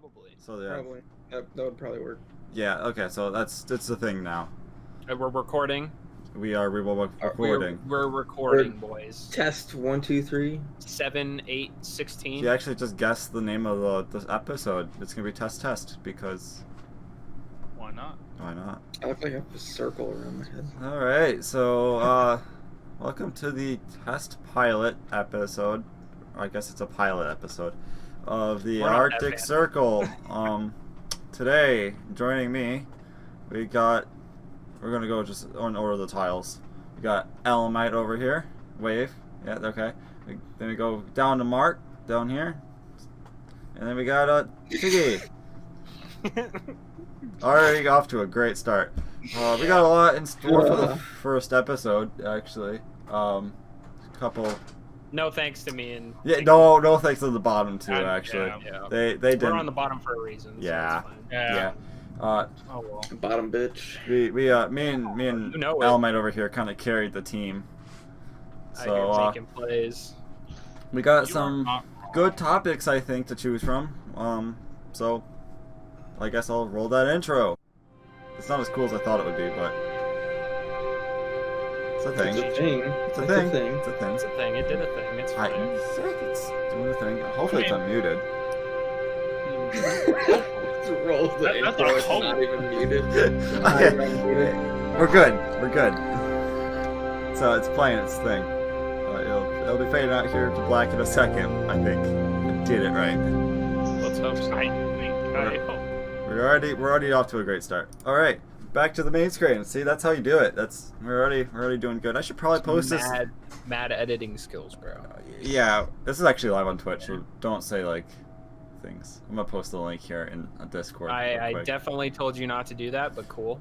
Probably. So yeah. Probably. That would probably work. Yeah. Okay. So that's the thing now. We're recording. We are recording. We're recording, boys. Test 1, 2, 3. 7, 8, 16. You actually just guessed the name of the episode. It's gonna be test because. Why not? Why not? I look like I have a circle around my head. All right. So welcome to the test pilot episode. I guess it's a pilot episode of the Arctic Circle. Today, joining me, we're gonna go just in order of the tiles. We got Elamite over here, Wave, yeah, okay. Then we go down to Mark, down here, and then we got Tiggy. Already off to a great start. We got a lot in store for the first episode, actually. Couple. No thanks to me and. Yeah, no thanks to the bottom two, actually. Yeah. They didn't. We're on the bottom for a reason. Yeah. So it's fine. Yeah. Oh well. Bottom bitch. Me and Elamite over here kind of carried the team. So making plays. we got some good topics, I think, to choose from. So I guess I'll roll that intro. It's not as cool as I thought it would be, but it's a thing. It's a thing. It's a thing. It's a thing. It's a thing. It did a thing. It's fine. I think it's doing a thing. Hopefully it's unmuted. Roll the intro. It's not even muted. We're good. We're good. So it's playing its thing. It'll be fading out here to black in a second. I think I did it right. Let's hope so. I hope. We're already off to a great start. All right, back to the main screen. See, that's how you do it. We're already doing good. I should probably post this. Mad editing skills, bro. Yeah, this is actually live on Twitch, so don't say like things. I'm gonna post the link here in a Discord. I definitely told you not to do that, but cool.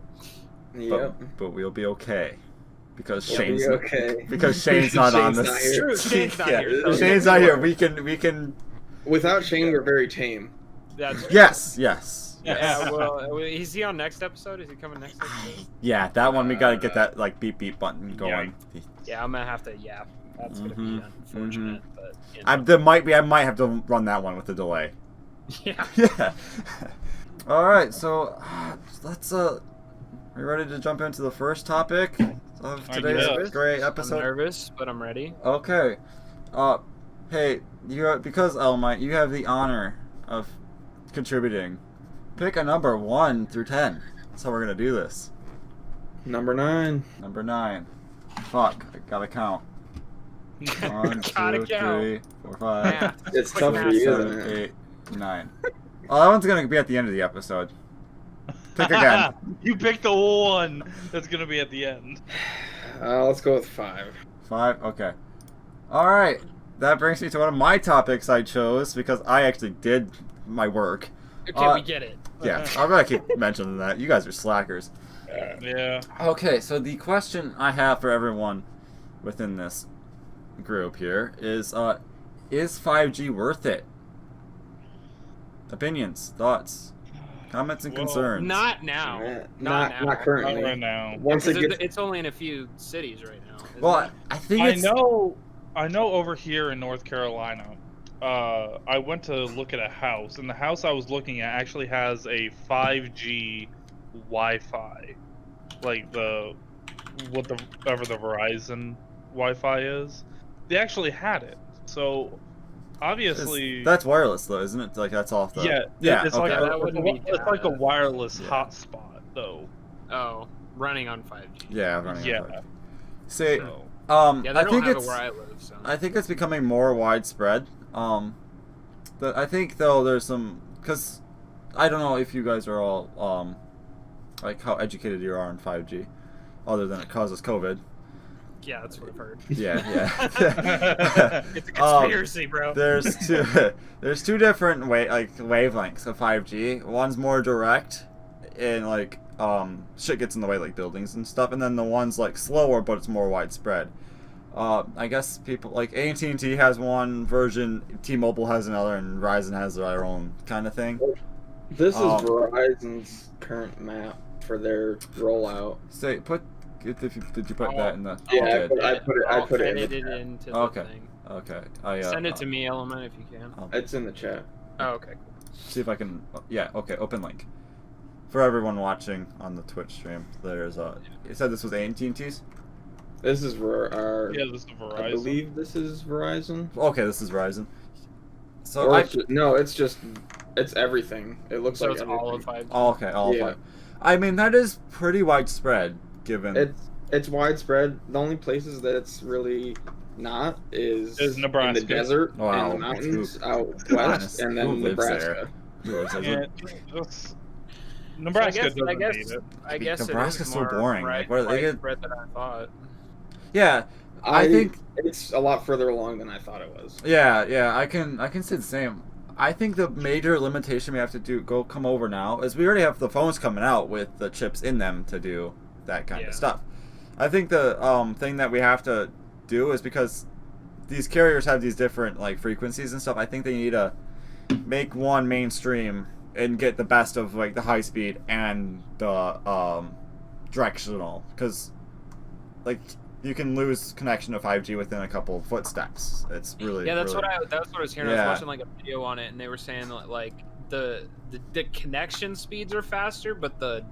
Yep. But we'll be okay. Because We'll Shane's be okay. because Shane's not on Shane's this. not here. True, Shane's not here. So Shane's not here. We can. Without Shane, we're very tame. That's Yes. Yeah, well, is he on next episode? Is he coming next episode? Yeah, that one we gotta get that like beep beep button going. Yeah, I'm gonna have to. Yeah, that's gonna be unfortunate. But you know. I might have to run that one with a delay. Yeah. Yeah. All right, so let's are we ready to jump into the first topic of today's great episode? I'm nervous, but I'm ready. Okay. Hey, because Elamite, you have the honor of contributing. Pick a number 1 through 10. That's how we're gonna do this. Number 9. Number 9. Fuck, I gotta count. 1, 2, 3, 4, 5. It's tough for you, 7, isn't it? 8, 9. Oh, that one's gonna be at the end of the episode. Pick again. You picked the one that's gonna be at the end. Let's go with 5. 5? Okay. Alright. That brings me to one of my topics I chose because I actually did my work. Okay, we get it. Yeah, I'm gonna keep mentioning that. You guys are slackers. Yeah. Okay, so the question I have for everyone within this group here is 5G worth it? Opinions, thoughts, comments, and concerns. Not now. Not currently. Not right now. Once it gets... It's only in a few cities right now. Well, I think it's... I know over here in North Carolina, I went to look at a house, and the house I was looking at actually has a 5G Wi-Fi, like whatever the Verizon Wi-Fi is. They actually had it, so obviously that's wireless though, isn't it? Like that's off the It's okay. like a wireless hotspot though. Oh, running on 5G. Yeah, running on 5G. See, So. Yeah, they don't have it where I live, so. I think it's becoming more widespread. I think though there's some, because I don't know if you guys are all like how educated you are on 5G, other than it causes COVID. Yeah, that's what I've heard. Yeah. It's a conspiracy, bro. There's two different wavelengths of 5G. One's more direct, and like shit gets in the way, like buildings and stuff, and then the one's like slower, but it's more widespread. I guess people like AT&T has one version, T-Mobile has another, and Verizon has their own kind of thing. This is Verizon's current map for their rollout. Did you put that in the? Yeah, I put it into the Okay. thing. Okay. Send it to me, Element, if you can. It's in the chat. Oh, okay, see if I can. Yeah, okay. Open link. For everyone watching on the Twitch stream, there's You said this was AT&T's. This is our. Yeah, this is Verizon. I believe this is Verizon. Okay, this is Verizon. So Or it's everything. It looks So like it's everything. all of 5G. Oh, okay, all Yeah. 5. I mean, that is pretty widespread, given. It's widespread. The only places that it's really not is Nebraska. in the desert Wow. and the mountains out Honest, west, and who then lives Nebraska. Yeah, Nebraska doesn't need it. I guess Nebraska's it is so more boring. Like, what they get? widespread than I thought. Yeah, I think it's a lot further along than I thought it was. yeah. I can say the same. I think the major limitation we have to come over now is we already have the phones coming out with the chips in them to do that kind of stuff. I think the thing that we have to do is because these carriers have these different like frequencies and stuff. I think they need to make one mainstream and get the best of like the high speed and the directional, because like you can lose connection to 5G within a couple of footsteps. It's really that's really, what I was hearing. Yeah. I was watching like a video on it, and they were saying that, like the connection speeds are faster, but the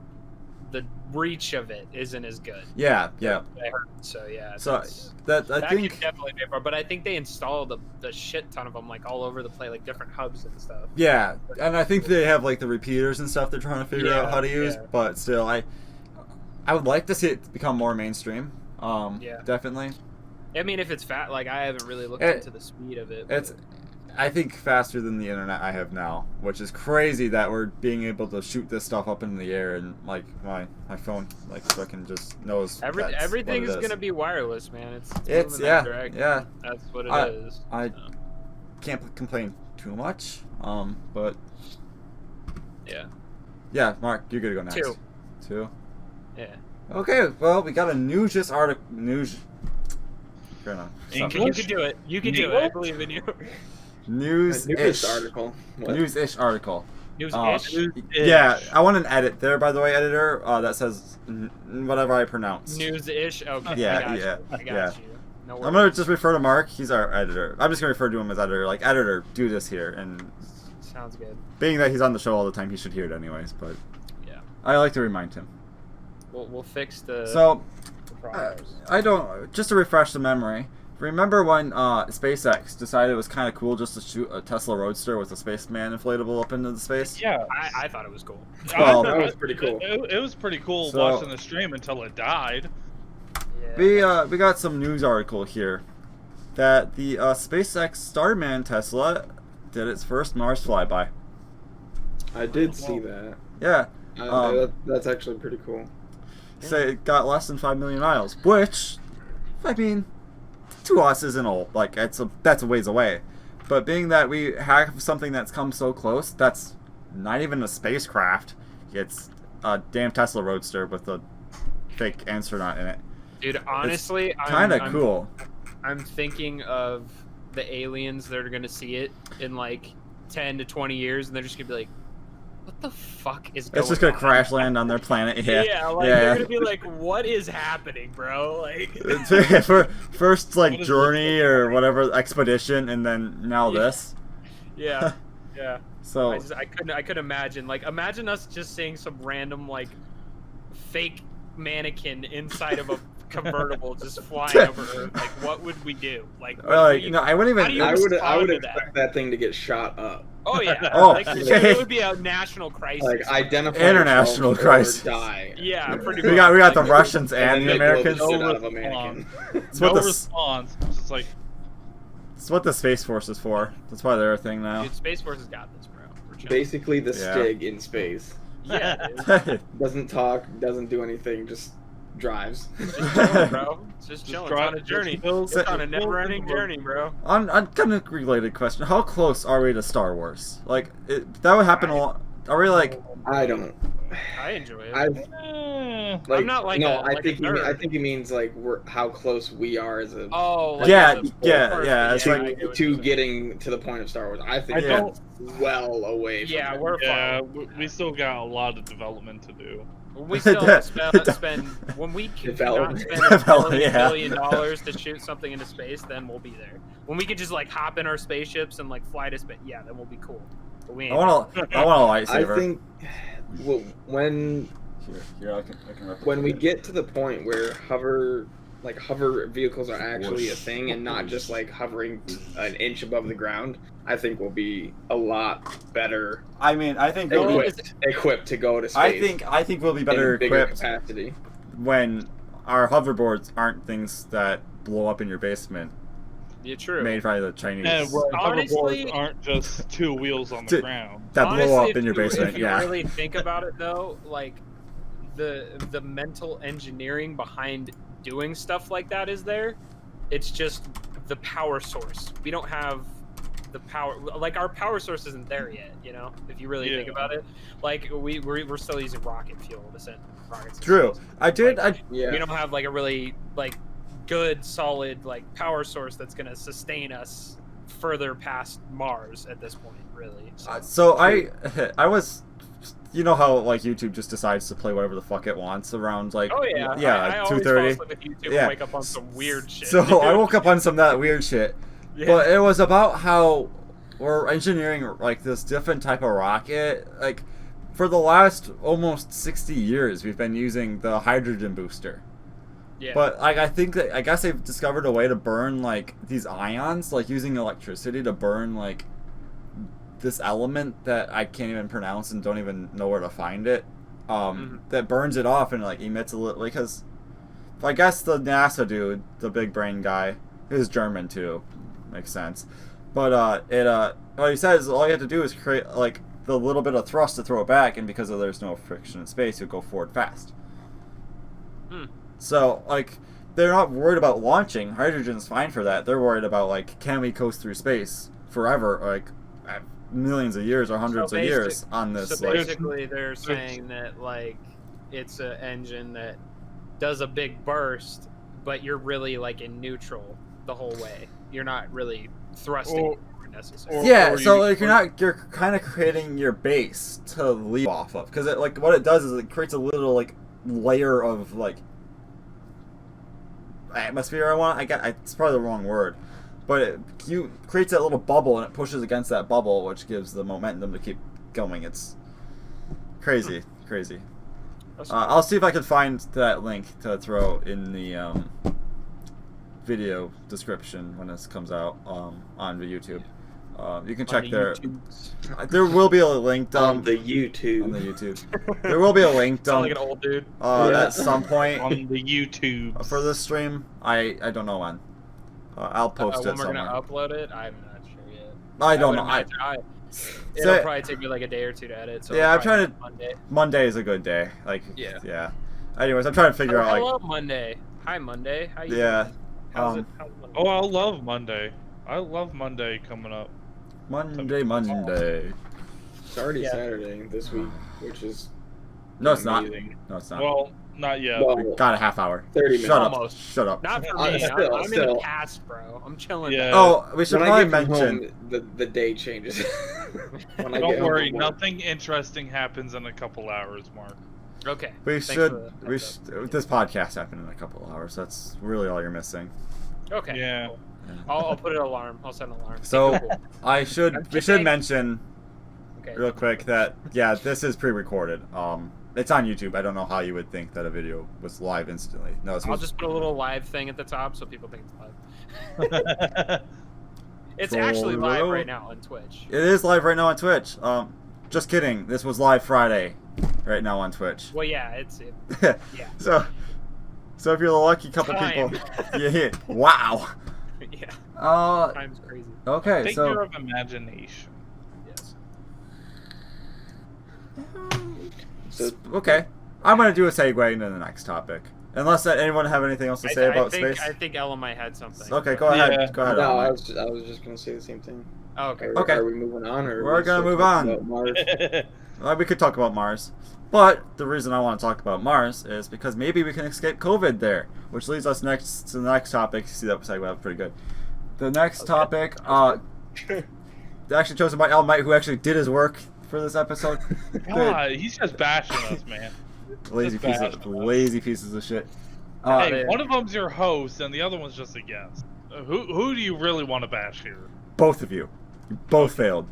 reach of it isn't as good. yeah. I heard. So yeah. So that I that think could definitely be more, but I think they installed the shit ton of them like all over the place, like different hubs and stuff. yeah, and I think they have like the repeaters and stuff they're trying to figure out how to use. Yeah. But still, I would like to see it become more mainstream. Yeah. Definitely. I mean, if it's fat, like I haven't really looked into the speed of it. It's, I think, faster than the internet I have now, which is crazy that we're being able to shoot this stuff up in the air and like my phone like fucking just knows. Everything is gonna be wireless, man. It's moving that direction. yeah. That's what it is. I can't complain too much. But yeah, Mark, you're gonna go next. 2. Yeah. Okay, well, we got a news article. Fair enough. You can do it. You can do it. I believe in you. News-ish article. What? News-ish article. News-ish. Yeah, I want an edit there, by the way, editor. That says whatever I pronounce. News-ish. Okay. Yeah, I got you. No worries. I'm gonna just refer to Mark. He's our editor. I'm just gonna refer to him as editor. Like, editor, do this here. And sounds good. being that he's on the show all the time, he should hear it anyways. But yeah, I like to remind him. We'll fix the. So, problems. I don't. Just to refresh the memory. Remember when SpaceX decided it was kind of cool just to shoot a Tesla Roadster with a spaceman inflatable up into the space? Yeah, I thought it was cool. Well, that was pretty cool. It was pretty cool So- watching the stream until it died. Yeah. We got some news article here that the SpaceX Starman Tesla did its first Mars flyby. I did see that. Yeah, That's actually pretty cool. say it got less than 5 million miles, which, I mean, to us isn't old. Like that's a ways away. But being that we have something that's come so close, that's not even a spacecraft. It's a damn Tesla Roadster with a fake astronaut in it. Dude, honestly, Kind of cool. I'm thinking of the aliens that are gonna see it in like 10 to 20 years, and they're just gonna be like, "What the fuck is going on?" It's just gonna crash land on their planet. Yeah, they're gonna be like, "What is happening, bro?" Like, first like What is journey this? or whatever expedition, and then now this. yeah. So I couldn't imagine. Like, imagine us just seeing some random like fake mannequin inside of a convertible just flying over Earth. Like, what would we do? Like, I wouldn't how do even. you I respond would to expect that thing to get shot up. Oh yeah. Oh, like, okay. it would be a national crisis. Like identify International yourself or crisis. Die. yeah, pretty We much. got the Like, Russians and the then they blow the Americans. shit out of a No mannequin. It's No what the response. It's just like, it's what the Space Force is for. That's why they're a thing now. Dude, Space Force has got this, bro. We're chilling. Basically, the Yeah. Stig in space. Yeah, dude. Doesn't talk, doesn't do anything, just drives. Just chilling, bro. Just chilling. It's on a journey. Just It's on a never-ending journey, bro. on kind of related question, how close are we to Star Wars? Like that would happen a lot. Are we like? I don't. I enjoy it. Like, I'm not like no. a- I like think a nerd. I think he means like how close we are as a Oh, like Yeah, as a yeah, person, yeah, it's I like- get what to you're saying. getting to the point of Star Wars. I think I Yeah. don't. well away. From Yeah, it. we're Yeah, fine. we still got a lot of development to do. We still have to spend when we can not Development. spend $1 Development, billion yeah. to shoot something into space, then we'll be there. When we could just like hop in our spaceships and like fly to space, yeah, then we'll be cool. but we I ain't. want a lightsaber. I think when Here, I can replicate when we it. get to the point where hover vehicles are actually a thing and not just like hovering an inch above the ground, I think we'll be a lot better I mean, I think we'll be, equipped to go to space. I think we'll be in better bigger equipped capacity. when our hoverboards aren't things that blow up in your basement, Yeah, true. made by the Chinese. And where Honestly- hoverboards aren't just two wheels on the ground. that Honestly, blow up if in your you- basement. If you Yeah. really think about it, though, like the mental engineering behind doing stuff like that is there. It's just the power source. We don't have the power. Like our power source isn't there yet. You know, if you really think Yeah. about it, like we're still using rocket fuel to send rockets. to True. space. I did. Like, Yeah. We don't have like a really like good solid like power source that's gonna sustain us further past Mars at this point, really. So I was, you know how like YouTube just decides to play whatever the fuck it wants around like Oh yeah, I two always fall 30. asleep with YouTube Yeah. and wake up on some weird shit. So dude. I woke up on some of that weird shit, Yeah. but it was about how we're engineering like this different type of rocket. Like for the last almost 60 years, we've been using the hydrogen booster. Yeah. But like I guess they've discovered a way to burn like these ions, like using electricity to burn like this element that I can't even pronounce and don't even know where to find it. That burns it off and like emits a little, because I guess the NASA dude, the big brain guy, is German too, makes sense. But what he says is all you have to do is create like the little bit of thrust to throw it back, and because there's no friction in space, you'll go forward fast. So, like, they're not worried about launching. Hydrogen's fine for that. They're worried about, like, can we coast through space forever, like, millions of years or hundreds of years on this. So like, basically, they're saying that, like, it's an engine that does a big burst, but you're really, like, in neutral the whole way. You're not really thrusting necessarily. yeah, or so, you- like, you're kind of creating your base to leap off of. Because, like, what it does is it creates a little, like, layer of, like, atmosphere. It's probably the wrong word, but it creates that little bubble and it pushes against that bubble, which gives the momentum to keep going. It's crazy. I'll see if I can find that link to throw in the video description when this comes out on the YouTube. You can check there. There will be a link on the YouTube. On the YouTube, there will be a link Sound like an old dude. at some point On the YouTube. for this stream. I don't know when. I'll post When it we're somewhere. gonna upload it, I'm not sure yet. I don't know. It'll probably take me like a day or two to edit. So Yeah, it'll I'm trying probably to- be Monday. Monday is a good day. Like Yeah. Anyways, I'm trying to figure out like Hello, Monday. Hi, Monday. How you Yeah, doing? How's um, it? How's Monday? Oh, I love Monday. I love Monday coming up. Monday. It's already Yeah. Saturday this week, which is No, it's not. amazing. No, it's not. Well, not yet. Well, We got a half hour. 30 minutes. Shut up. Almost. Shut up. Not for Uh, me. still- I'm in still. the past, bro. I'm chilling. Yeah. Oh, we should When I probably get from mention. home, the day changes. When I get Don't home worry, from work. nothing interesting happens in a couple hours, Mark. Okay. We Thanks for should. the We heads should. This podcast happened in a couple of hours. That's really all you're missing. up. Okay. Yeah. Cool. I'll put an alarm. I'll set an alarm. So Okay, cool. we should kidding. mention Okay. real quick that this is pre-recorded. It's on YouTube. I don't know how you would think that a video was live instantly. No, I'll just put a little live thing at the top so people think it's live. It's actually live right now on Twitch. It is live right now on Twitch. Just kidding. This was live Friday, right now on Twitch. Well, yeah, yeah. So if you're the lucky couple Time. people, yeah. Wow. Yeah. Time's crazy. Okay. Figure So of imagination. Yes. okay, I'm gonna do a segue into the next topic. Unless anyone have anything else to say about space. I think Ella might had something. Okay, go ahead. Yeah. Go ahead. No, Alan. I was just gonna say the same thing. Oh, okay. Are, Okay. Are we moving on, or We're gonna move on. We could talk about Mars, but the reason I want to talk about Mars is because maybe we can escape COVID there, which leads us next to the next topic. See that segue? That was pretty good. The next topic, actually chosen by Al Might, who actually did his work for this episode. God, he's just bashing us, man. lazy pieces of shit. Hey, one of them's your host, and the other one's just a guest. Who do you really want to bash here? Both of you, both failed.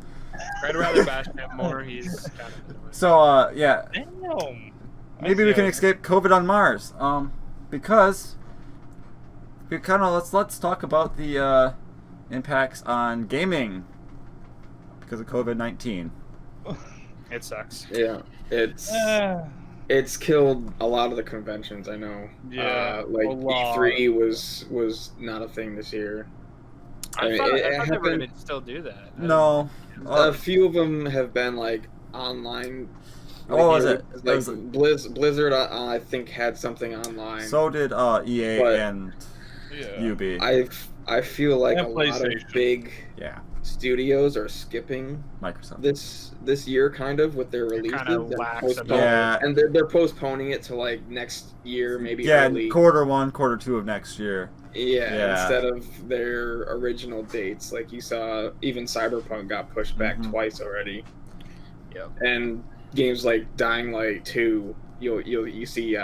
I'd rather bash him more. He's kind of annoying. So, yeah, Damn. maybe we can escape COVID on Mars. Because we kind of let's talk about the impacts on gaming because of COVID-19. It sucks. Yeah, it's killed a lot of the conventions. I know. Yeah, like a lot. E3 was not a thing this year. I mean, thought it they were happened- going to still do that. No. A few of them have been like online. What was it? Like It was- Blizzard, I think had something online. So did EA But- and Yeah. UB. I feel like And a lot of PlayStation. big Yeah, studios are skipping Microsoft. this year kind of with their releases. kinda and lax postpone- about Yeah. and they're postponing it to like next year, maybe Yeah, early. Q1, Q2 of next year. Yeah, instead of their original dates. Like you saw, even Cyberpunk got pushed back Mhm. twice already. Yep. And games like Dying Light 2, you see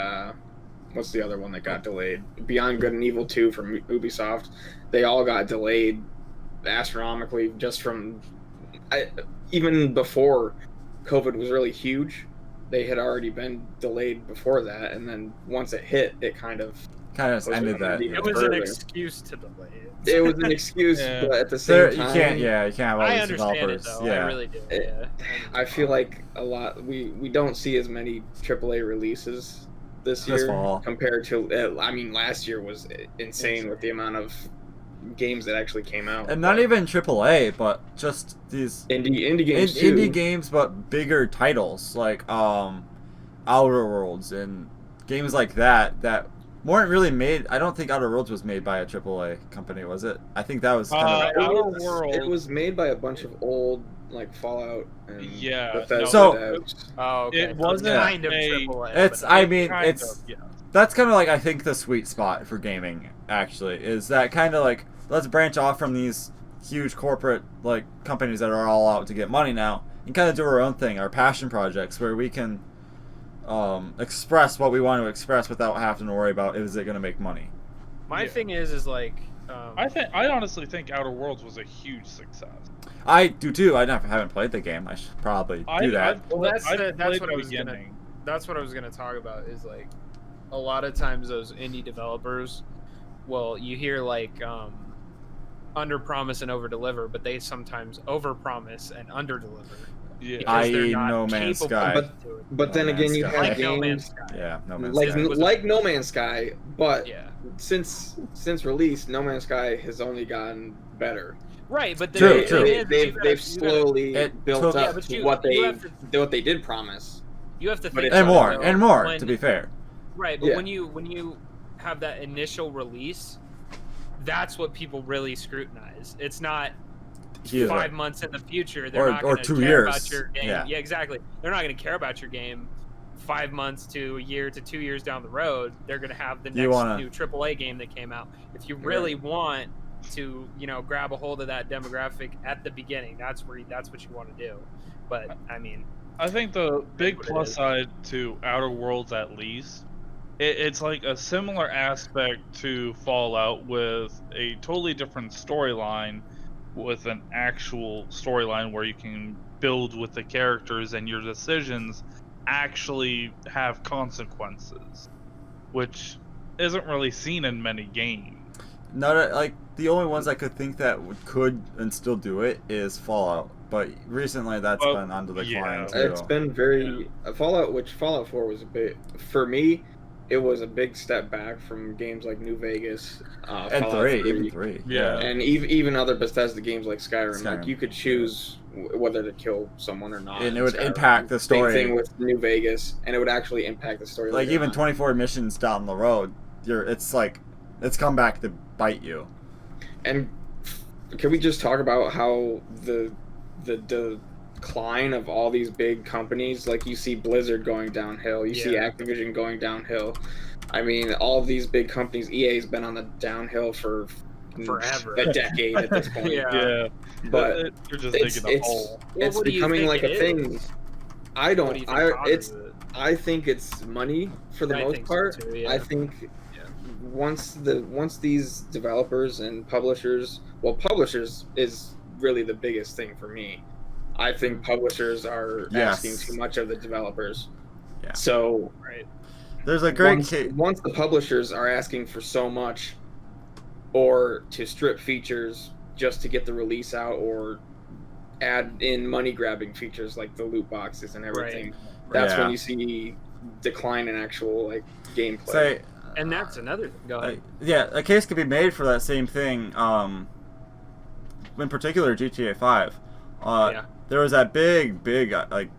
what's the other one that got delayed? Beyond Good and Evil 2 from Ubisoft. They all got delayed astronomically just from even before COVID was really huge. They had already been delayed before that, and then once it hit, it kind of Kind of ended that. It It was an further. excuse to delay it. it was an excuse, Yeah. but at the same There, you time, can't. Yeah, you can't have all I these understand developers. it though. Yeah. I really do. It- Yeah. I feel like a lot we don't see as many AAA releases this This year fall. compared to I mean last year was insane with the amount of games that actually came out. And not even AAA, but just these indie games too. indie games, but bigger titles like Outer Worlds and games like that weren't really made. I don't think Outer Worlds was made by a AAA company, was it? I think that was kind It of. Outer was- Worlds. It was made by a bunch of old like Fallout and Yeah, Bethesda no, So- devs. Oh, okay. It wasn't kind of a- triple A. It's. but I mean, Kind it's. of, yeah. That's kind of like I think the sweet spot for gaming actually is that kind of like let's branch off from these huge corporate like companies that are all out to get money now and kind of do our own thing, our passion projects where we can express what we want to express without having to worry about is it going to make money. My Yeah. thing is like. I honestly think Outer Worlds was a huge success. I do too. I haven't played the game. I should probably do that. Well, that's I've that's played what the I was gonna. beginning. That's what I was gonna talk about. Is like, a lot of times those indie developers, well, you hear like under promise and over deliver, but they sometimes over promise and under deliver. Yeah. Because they're not No Man's capable Sky. of doing it. But then No again, Man's you Sky. have Like No Man's games Sky. Yeah, No Man's like Sky. was- No Man's Sky, but Yeah. since release, No Man's Sky has only gotten better. Right, but the True, thing true. is, you They've gotta- slowly It built took- up Yeah, but to you- what you they have to- did promise. You have to But think it's- and about more it, though, and more when- to be fair. Right, but Yeah. when you have that initial release, that's what people really scrutinize. It's not He is 5 right. months in the future. They're Or- not or gonna 2 care years. about your game. Yeah. Exactly. They're not going to care about your game 5 months to a year to 2 years down the road. They're going to have the You next wanna- new AAA game that came out. If you really want to, grab a hold of that demographic at the beginning, that's what you want to do. But I mean, I think the big what it plus is. side to Outer Worlds, at least, it's like a similar aspect to Fallout with a totally different storyline, with an actual storyline where you can build with the characters and your decisions actually have consequences, which isn't really seen in many games. Not like the only ones I could think that could and still do it is Fallout, but recently that's Well, been on the decline yeah. too. It's been very Fallout 4 was a bit for me. It was a big step back from games like New Vegas, and Fallout even three. Yeah. and even other Bethesda games like Skyrim. Like Skyrim. you could choose whether to kill someone or not. And it in would Skyrim. impact the story. Same thing with New Vegas, and it would actually impact the story. Like later even on. 24 missions down the road, it's come back to bite you. And can we just talk about how the decline of all these big companies? Like you see Blizzard going downhill, you see Yeah. Activision going downhill. I mean, all these big companies. EA's been on the downhill for Forever. a decade at this point. Yeah. But you're just it's digging a hole. Well, it's what do you becoming think like it a thing. is? I What don't. do you think I causes it? I think it's money for the I most think so, part. too, yeah. I think Yeah. once these developers and publishers, well, publishers is really the biggest thing for me. I think publishers are Yes. asking too much of the developers. Yeah. So Right. There's a great once the publishers are asking for so much, or to strip features just to get the release out, or add in money grabbing features like the loot boxes and everything, that's when you see decline in actual like gameplay. Say, And that's another thing. Go ahead. yeah, a case could be made for that same thing. In particular, GTA 5. There was that big like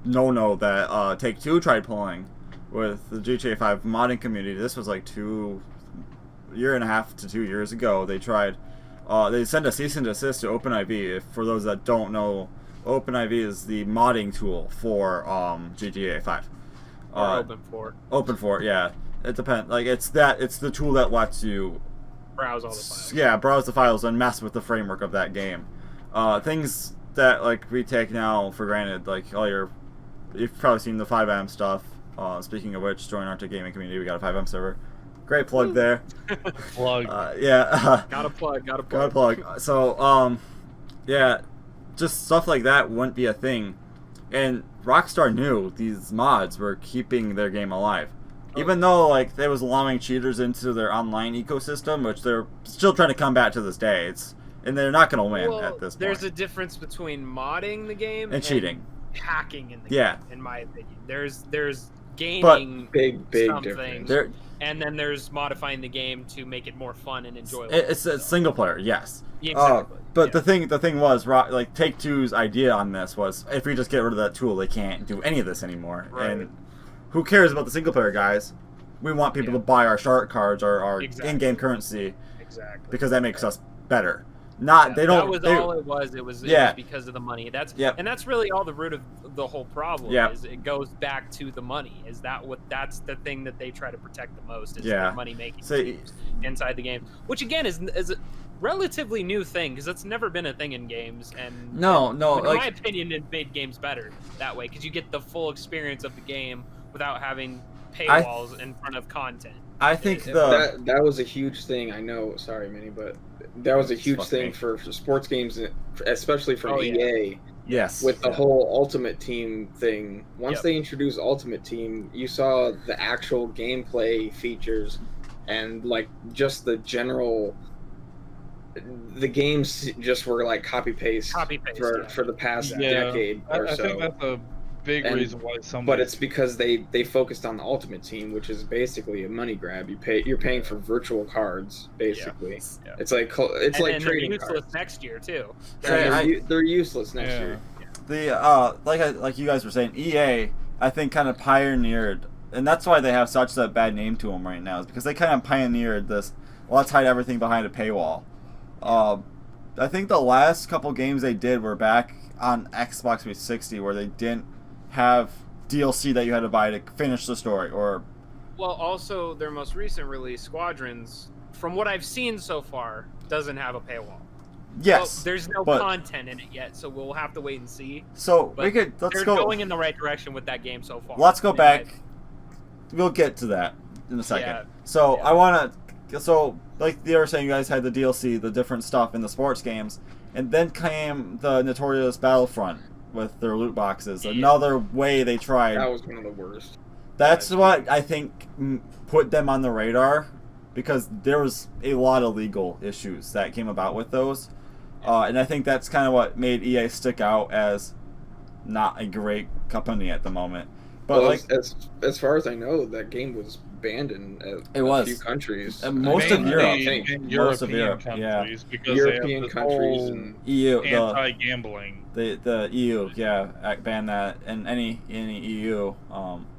no that Take-Two tried pulling with the GTA 5 modding community. This was like 1.5 to 2 years ago. They tried. They sent a cease and desist to OpenIV. For those that don't know, OpenIV is the modding tool for GTA 5. Open for, yeah. It depends. Like it's the tool that lets you browse all the files. Yeah, browse the files and mess with the framework of that game. Things that like we take now for granted, like you've probably seen the FiveM stuff. Speaking of which, join our gaming community. We got a FiveM server. Great plug there. Plug. Yeah. Gotta plug. Gotta plug. So, yeah, just stuff like that wouldn't be a thing. And Rockstar knew these mods were keeping their game alive. Even though, like, they was allowing cheaters into their online ecosystem, which they're still trying to combat to this day. And they're not going to win at this point. There's a difference between modding the game and cheating. Hacking in the game, in my opinion. There's gaming big something, difference. And then there's modifying the game to make it more fun and enjoyable. It's a single player, yes. Exactly. But the thing was, like, Take-Two's idea on this was, if we just get rid of that tool, they can't do any of this anymore. Right. And who cares about the single player guys? We want people to buy our shark cards or our in-game currency, because that makes us better. Not they don't. That was all it was. It was because of the money. And that's really all the root of the whole problem. Is it goes back to the money. That's the thing that they try to protect the most is the money making inside the game, which again is a relatively new thing because it's never been a thing in games. And in my opinion, it made games better that way because you get the full experience of the game without having paywalls in front of content. I think that was a huge thing. I know. Sorry, Minnie, but that was a huge thing for sports games, especially from EA. Yes. With the whole Ultimate Team thing. Once they introduced Ultimate Team, you saw the actual gameplay features and like just the general. The games just were like copy paste for the past decade or so. I think that's a big reason why But it's because they focused on the Ultimate Team, which is basically a money grab. You're paying for virtual cards, basically. It's like trading they're useless cards. next year too. They're useless next year. The like you guys were saying, EA I think kind of pioneered, and that's why they have such a bad name to them right now, is because they kind of pioneered this. Let's hide everything behind a paywall. I think the last couple games they did were back on Xbox 360 where they didn't have DLC that you had to buy to finish the story, or also their most recent release, Squadrons, from what I've seen so far, doesn't have a paywall. Yes, there's no content in it yet, so we'll have to wait and see. So let's go. Going in the right direction with that game so far. Let's go back. We'll get to that in a second. I want to. So, like they were saying, you guys had the DLC, the different stuff in the sports games, and then came the notorious Battlefront with their loot boxes. Another way they tried. That was one of the worst. That's what I think put them on the radar, because there was a lot of legal issues that came about with those. And I think that's kind of what made EA stick out as not a great company at the moment. But as far as I know, that game was banned in a few countries. Most of Europe, I think. European countries, because European countries and EU, anti-gambling. The EU, banned that, and any EU,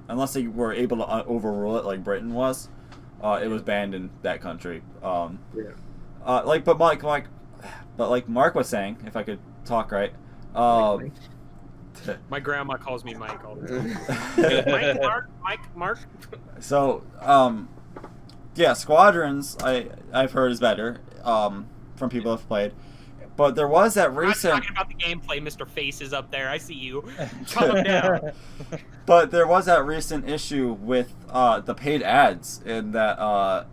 unless they were able to overrule it like Britain was, it was banned in that country. But like Mark was saying, if I could talk right. My grandma calls me Mike all the time. Mark. So, Squadrons I've heard is better from people who've played, but there was that recent. I'm talking about the gameplay. Mr. Face is up there. I see you. Calm down. But there was that recent issue with the paid ads in that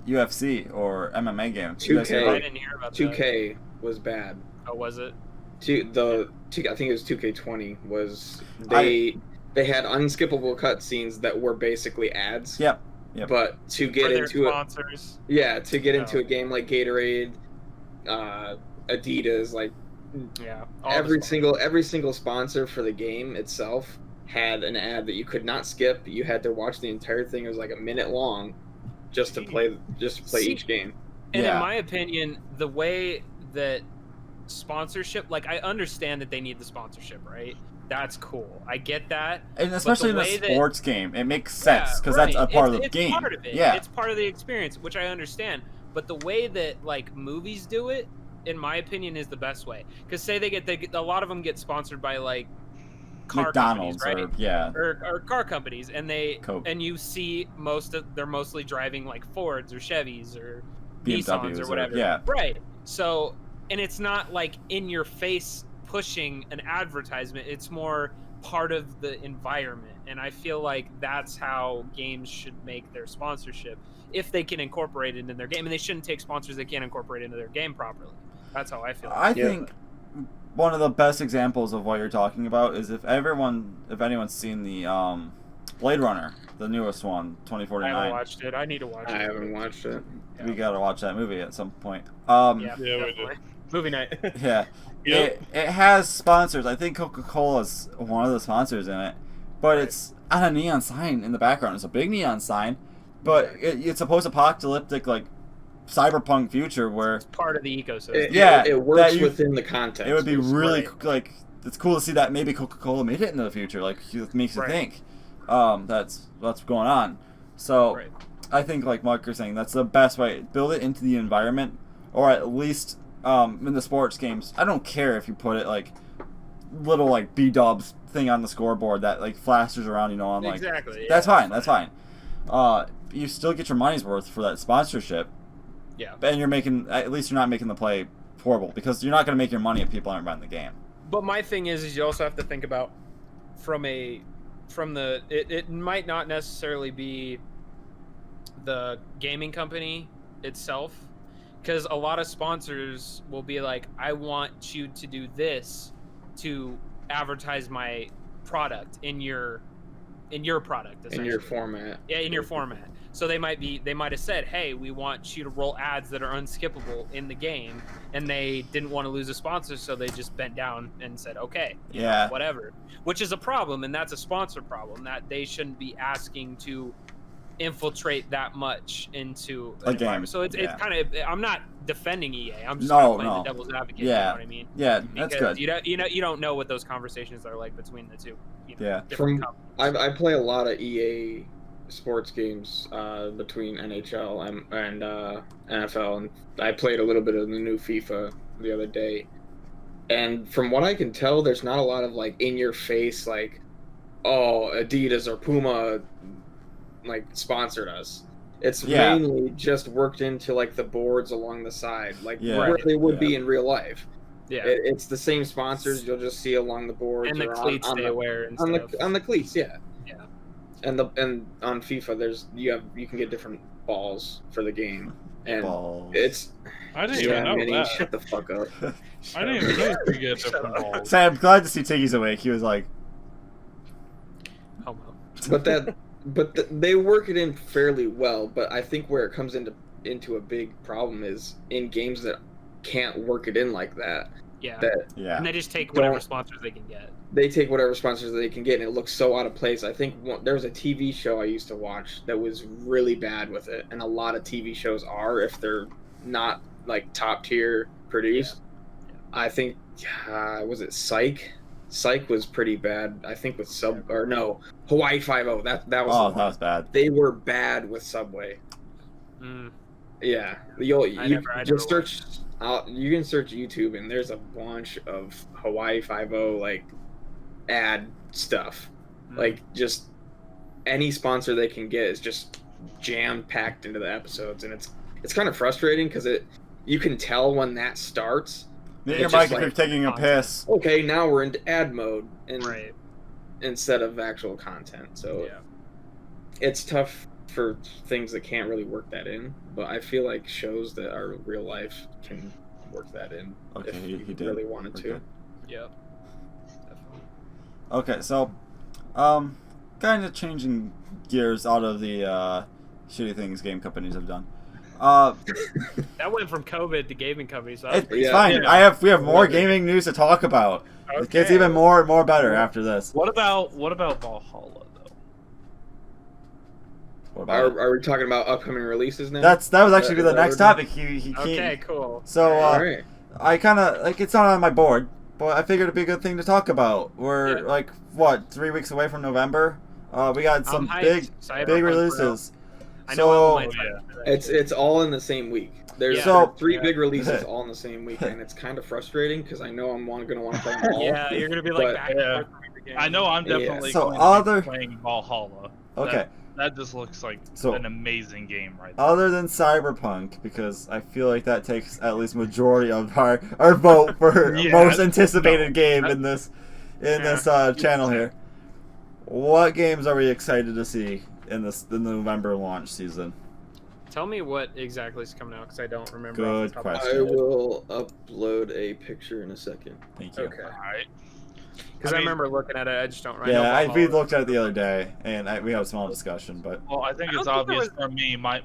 UFC or MMA game. 2K. I didn't hear about 2K was bad. Oh, was it? I think it was 2K20 was they had unskippable cutscenes that were basically ads. Yep. But to get For their into sponsors. to get into a game like Gatorade, Adidas, like all every the single sponsor for the game itself had an ad that you could not skip. You had to watch the entire thing. It was like a minute long, just to play each game. And in my opinion, the way that sponsorship, like, I understand that they need the sponsorship, right? That's cool. I get that. And especially in a sports game, it makes sense because that's a part of the game. It's part of it. Yeah. It's part of the experience, which I understand. But the way that, like, movies do it, in my opinion, is the best way. Because say a lot of them get sponsored by, like, car McDonald's, companies, right? or car companies, and Coke. and you see they're mostly driving like Fords or Chevys or BMWs Nissans or whatever. yeah. Right. So, and it's not like in your face pushing an advertisement. It's more part of the environment, and I feel like that's how games should make their sponsorship, if they can incorporate it in their game. And they shouldn't take sponsors they can't incorporate into their game properly. That's how I feel. I think one of the best examples of what you're talking about is if anyone's seen the Blade Runner, the newest one, 2049. I haven't watched it. I need to watch it. I haven't watched it. We gotta watch that movie at some point. Yeah, we do. Movie night. Yeah. Yep. It has sponsors. I think Coca-Cola's one of the sponsors in it, but it's on a neon sign in the background. It's a big neon sign, but it's a post-apocalyptic, like, cyberpunk future where It's part of the ecosystem. It works within the context. it would be really like, it's cool to see that maybe Coca-Cola made it into the future. Like, it makes you think that's what's going on. So I think, like Mark is saying, that's the best way. Build it into the environment, or at least in the sports games. I don't care if you put it like little like B-dubs thing on the scoreboard that like flashes around, you know, on like that's fine. You still get your money's worth for that sponsorship. Yeah. And at least you're not making the play horrible, because you're not going to make your money if people aren't buying the game. But my thing is you also have to think about it might not necessarily be the gaming company itself, because a lot of sponsors will be like, I want you to do this to advertise my product in your product, in your format. Yeah, in your format. So they might have said, hey, we want you to roll ads that are unskippable in the game, and they didn't want to lose a sponsor, so they just bent down and said, okay, whatever. Which is a problem, and that's a sponsor problem, that they shouldn't be asking to infiltrate that much into an environment. So it's kind of, I'm not defending EA. I'm just playing the devil's advocate. You know what I mean? Yeah, because that's good. You don't know what those conversations are like between the two. I play a lot of EA sports games between NHL and NFL, and I played a little bit of the new FIFA the other day. And from what I can tell, there's not a lot of like in your face, like, oh, Adidas or Puma like sponsored us. It's mainly just worked into like the boards along the side, like where they would be in real life. Yeah, it's the same sponsors you'll just see along the boards and the cleats they wear and stuff. On the cleats, yeah. And on FIFA, you can get different balls for the game, and it's I didn't even know that. Shut the fuck up. I didn't even know you could get different balls. Sam, I'm glad to see Tiggy's awake. He was like, homo. But they work it in fairly well. But I think where it comes into a big problem is in games that can't work it in like that. And they just take whatever sponsors they can get. They take whatever sponsors they can get, and it looks so out of place. I think there was a TV show I used to watch that was really bad with it, and a lot of TV shows are if they're not like top tier produced. I think was it Psych? Psych was pretty bad. I think with Hawaii Five-0. That was bad. They were bad with Subway. Yeah, you just search. You can search YouTube, and there's a bunch of Hawaii Five-0 like ad stuff. Like just any sponsor they can get is just jam packed into the episodes, and it's kind of frustrating because you can tell when that starts. Your mic if you're taking a piss. Okay, now we're into ad mode, and instead of actual content. So it's tough for things that can't really work that in, but I feel like shows that are real life can work that in if you really wanted to. Yep. Definitely. Okay, so, kind of changing gears out of the shitty things game companies have done. That went from COVID to gaming companies. So It's fine. We have more gaming news to talk about. It gets even more better after this. What about Valhalla though? What about Are we talking about upcoming releases now? that was actually Is the that next what topic. He Okay, cool. So Alright. I kind of like it's not on my board, but I figured it'd be a good thing to talk about. We're like what 3 weeks away from November. We got some big releases. I know. It's all in the same week. There's three big releases all in the same week, and it's kind of frustrating because I know I'm going to want to play them all. Yeah, you're gonna be like back and forth from every game. I know I'm definitely So going to be playing Valhalla. Okay. That just looks like an amazing game right there. Other than Cyberpunk, because I feel like that takes at least majority of our vote for most anticipated game in this channel here. What games are we excited to see in the November launch season? Tell me what exactly is coming out because I don't remember. Good question. I will upload a picture in a second. Thank you. Okay. All right. Because I remember looking at it, I just don't. Yeah, we looked at it the other day, and we had a small discussion, but. Well, I think it's obvious for me. My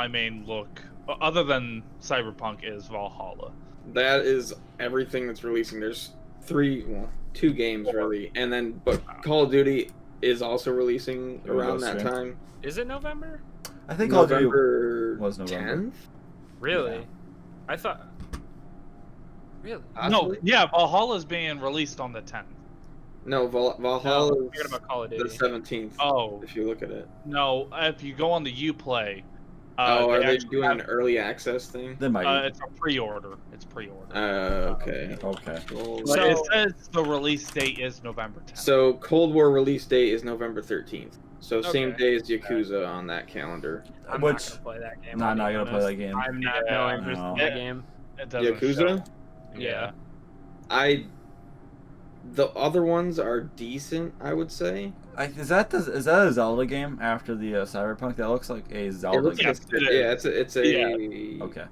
main look, other than Cyberpunk, is Valhalla. That is everything that's releasing. There's two games really, and then but Call of Duty is also releasing around that time. Is it November? I think Call of Duty was November 10th. Really? Yeah. I thought. Really? No, yeah, Valhalla's being released on the 10th. No, Valhalla is about Call of Duty. the 17th. Oh. If you look at it. No, if you go on the Uplay. Are they doing an early access thing? They might. It's a pre-order. It's pre-order. Okay. Okay. Well, So it says the release date is November 10th. So Cold War release date is November 13th. So same day as Yakuza on that calendar. I'm not gonna play that game. Nah, not gonna play that game. I'm not no interest in that game. Yakuza? Yeah. The other ones are decent, I would say. Is that a Zelda game after the Cyberpunk? That looks like a Zelda game. It's a. Okay.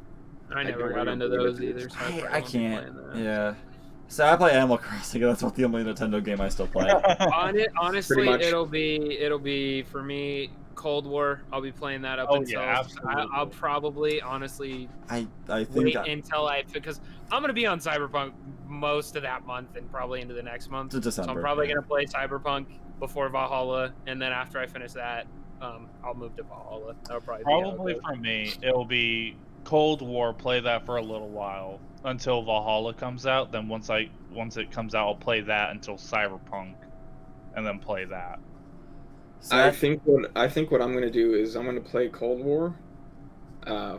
I never got into those either. So I can't. Yeah. So I play Animal Crossing. That's the only Nintendo game I still play. Honestly, it'll be for me. Cold War. I'll be playing that up until I'll probably honestly I think wait until because I'm gonna be on Cyberpunk most of that month and probably into the next month. To December. So I'm probably gonna play Cyberpunk before Valhalla, and then after I finish that, I'll move to Valhalla. That'll probably for me, it'll be Cold War. Play that for a little while until Valhalla comes out. Then once it comes out, I'll play that until Cyberpunk, and then play that. So I think what I'm gonna do is I'm gonna play Cold War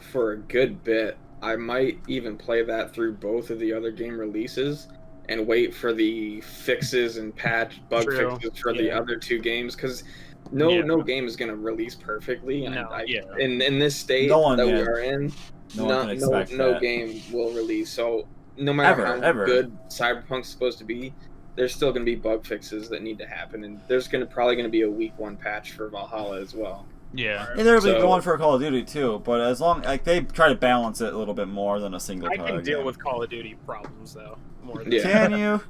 for a good bit. I might even play that through both of the other game releases and wait for the fixes and bug fixes for the other two games because no game is gonna release perfectly. In this state we are in, no game will release. So no matter how good Cyberpunk's supposed to be, there's still going to be bug fixes that need to happen, and there's probably going to be a week 1 patch for Valhalla as well. Yeah, and there'll be one for Call of Duty too. But as long they try to balance it a little bit more than a single. I can deal with Call of Duty problems though. More than Can you?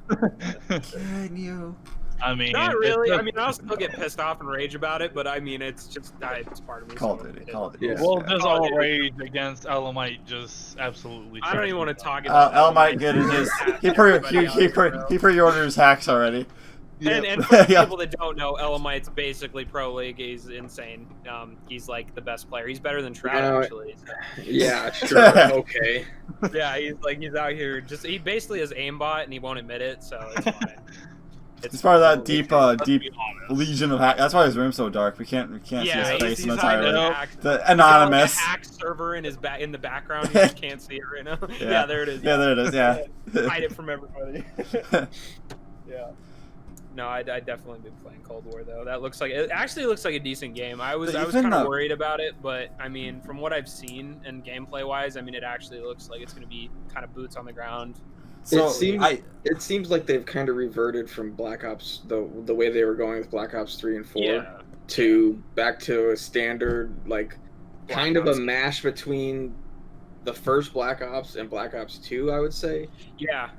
Can you? I mean, not really. I mean, I'll still get pissed off and rage about it, but I mean, it's just it's part of me. Call of Duty. Yeah. Well, there's all rage against Elamite just absolutely. I don't even want to talk about Elamite getting his. He pre-ordered his hacks already. And for people that don't know, Elamite's basically pro league. He's insane. He's like the best player. He's better than Trout actually. So. Yeah, sure. Okay. Yeah, he's out here. He basically is aimbot, and he won't admit it, so it's fine. It's part of that deep legion of hack. That's why his room's so dark. We can't see his face entirely. The anonymous hack server in the background. You just can't see it right now. Yeah, there it is. Yeah, there it is. Yeah. Hide it from everybody. Yeah. No, I'd definitely be playing Cold War though. It actually looks like a decent game. I was kind of worried about it, but I mean, from what I've seen and gameplay wise, I mean, it actually looks like it's going to be kind of boots on the ground. So it seems like they've kind of reverted from Black Ops the way they were going with Black Ops 3 and 4 to back to a standard kind of a mash between the first Black Ops and Black Ops 2, I would say. Yeah,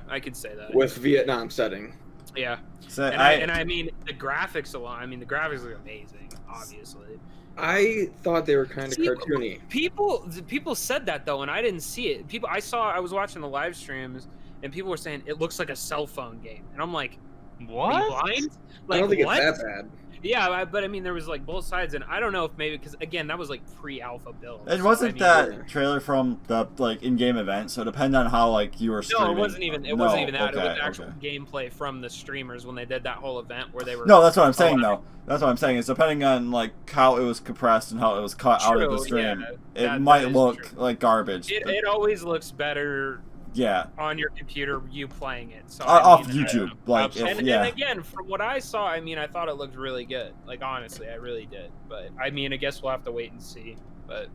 I could say that. With Vietnam setting. Yeah. So I mean, the graphics alone. I mean, the graphics look amazing. Obviously. I thought they were kind of cartoony. People said that though, and I didn't see it. I was watching the live streams, and people were saying it looks like a cell phone game, and I'm like, what? Are you blind? Like, I don't think what? it's that bad. Yeah, but I mean, there was like both sides, and I don't know if maybe because again, that was like pre-alpha build. it wasn't that trailer from the like in-game event, so it depended on how like you were streaming. No, it wasn't even. It wasn't even that. Okay, it was actual gameplay from the streamers when they did that whole event where they were. No, that's what I'm saying though. That's what I'm saying. It's depending on like how it was compressed and how it was cut out of the stream. Yeah, it might look true. like garbage. It always looks better. Yeah. On your computer, you playing it. So off YouTube, like and again, from what I saw, I mean, I thought it looked really good. Like honestly, I really did. But I mean, I guess we'll have to wait and see. But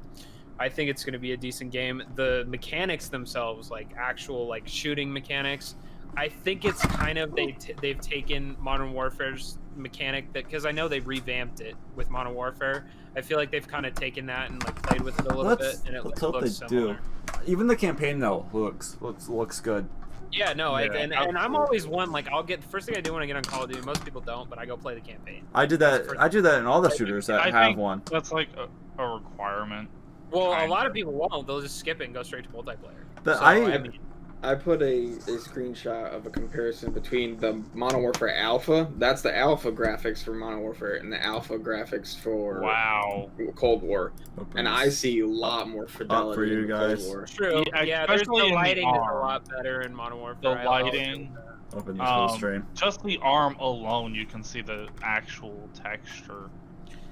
I think it's going to be a decent game. The mechanics themselves, like actual like shooting mechanics, I think it's kind of they've taken Modern Warfare's mechanic that because I know they revamped it with Modern Warfare. I feel like they've kind of taken that and like played with it a little bit, and it looks similar. Even the campaign though looks good. Yeah, no, and I'm always one like I'll get the first thing I do when I get on Call of Duty. Most people don't, but I go play the campaign. I do that in all the shooters that have one. That's like a requirement. Well, a lot of people won't. They'll just skip it and go straight to multiplayer. But so, I put a screenshot of a comparison between the Modern Warfare Alpha. That's the Alpha graphics for Modern Warfare and the Alpha graphics for Cold War. And I see a lot more fidelity for you in guys. Cold War. True. Yeah, there's the lighting is a lot better in Modern Warfare. The lighting. Open this whole stream. Just the arm alone, you can see the actual texture.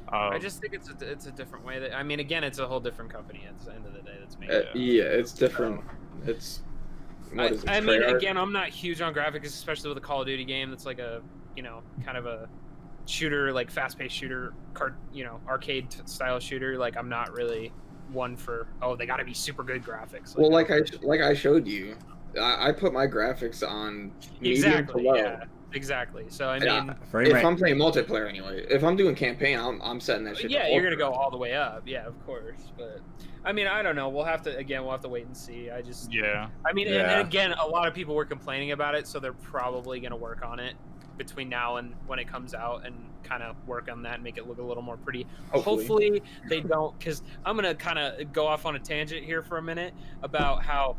I just think it's a different way. I mean, again, it's a whole different company at the end of the day that's made it. Yeah, it's different. It's. I mean, again, I'm not huge on graphics, especially with a Call of Duty game that's like a, kind of a shooter, like fast-paced shooter, arcade style shooter. Like, I'm not really one for they got to be super good graphics. Well, like I showed you, I put my graphics on medium to low. Yeah, exactly. So I mean, if I'm playing multiplayer anyway, if I'm doing campaign, I'm setting that shit. Yeah, you're gonna go all the way up. Yeah, of course, but. I mean, I don't know. We'll have to wait and see. I mean, and again, a lot of people were complaining about it, so they're probably going to work on it between now and when it comes out and kind of work on that and make it look a little more pretty. Hopefully they don't, because I'm going to kind of go off on a tangent here for a minute about how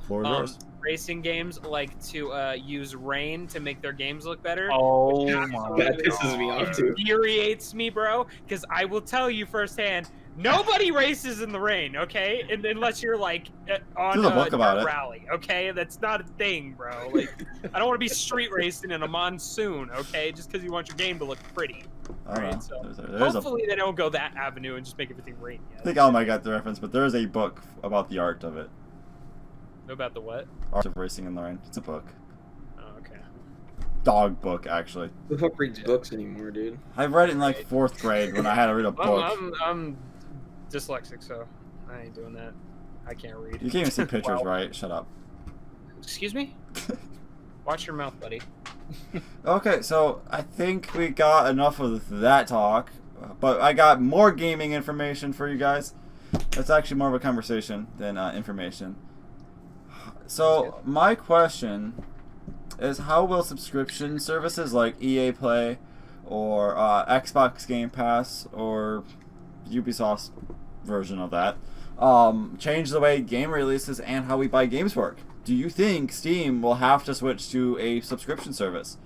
racing games like to use rain to make their games look better. Oh my God. That pisses me off too. Infuriates me, bro, because I will tell you firsthand, nobody races in the rain, okay? And unless you're like on a rally, okay? That's not a thing, bro. Like, I don't want to be street racing in a monsoon, okay? Just because you want your game to look pretty. Right? So hopefully they don't go that avenue and just make everything rainy. I think I might got the reference, but there is a book about the art of it. About the what? Art of racing in the rain. It's a book. Oh, okay. Dog book, actually. Who the fuck reads books anymore, dude? I read it in like 4th grade when I had to read a book. I'm dyslexic, so I ain't doing that. I can't read. You can't even see pictures, right? Shut up. Excuse me? Watch your mouth, buddy. Okay, so I think we got enough of that talk, but I got more gaming information for you guys. That's actually more of a conversation than information. So my question is, how will subscription services like EA Play or Xbox Game Pass or Ubisoft's version of that change the way game releases and how we buy games work? Do you think Steam will have to switch to a subscription service,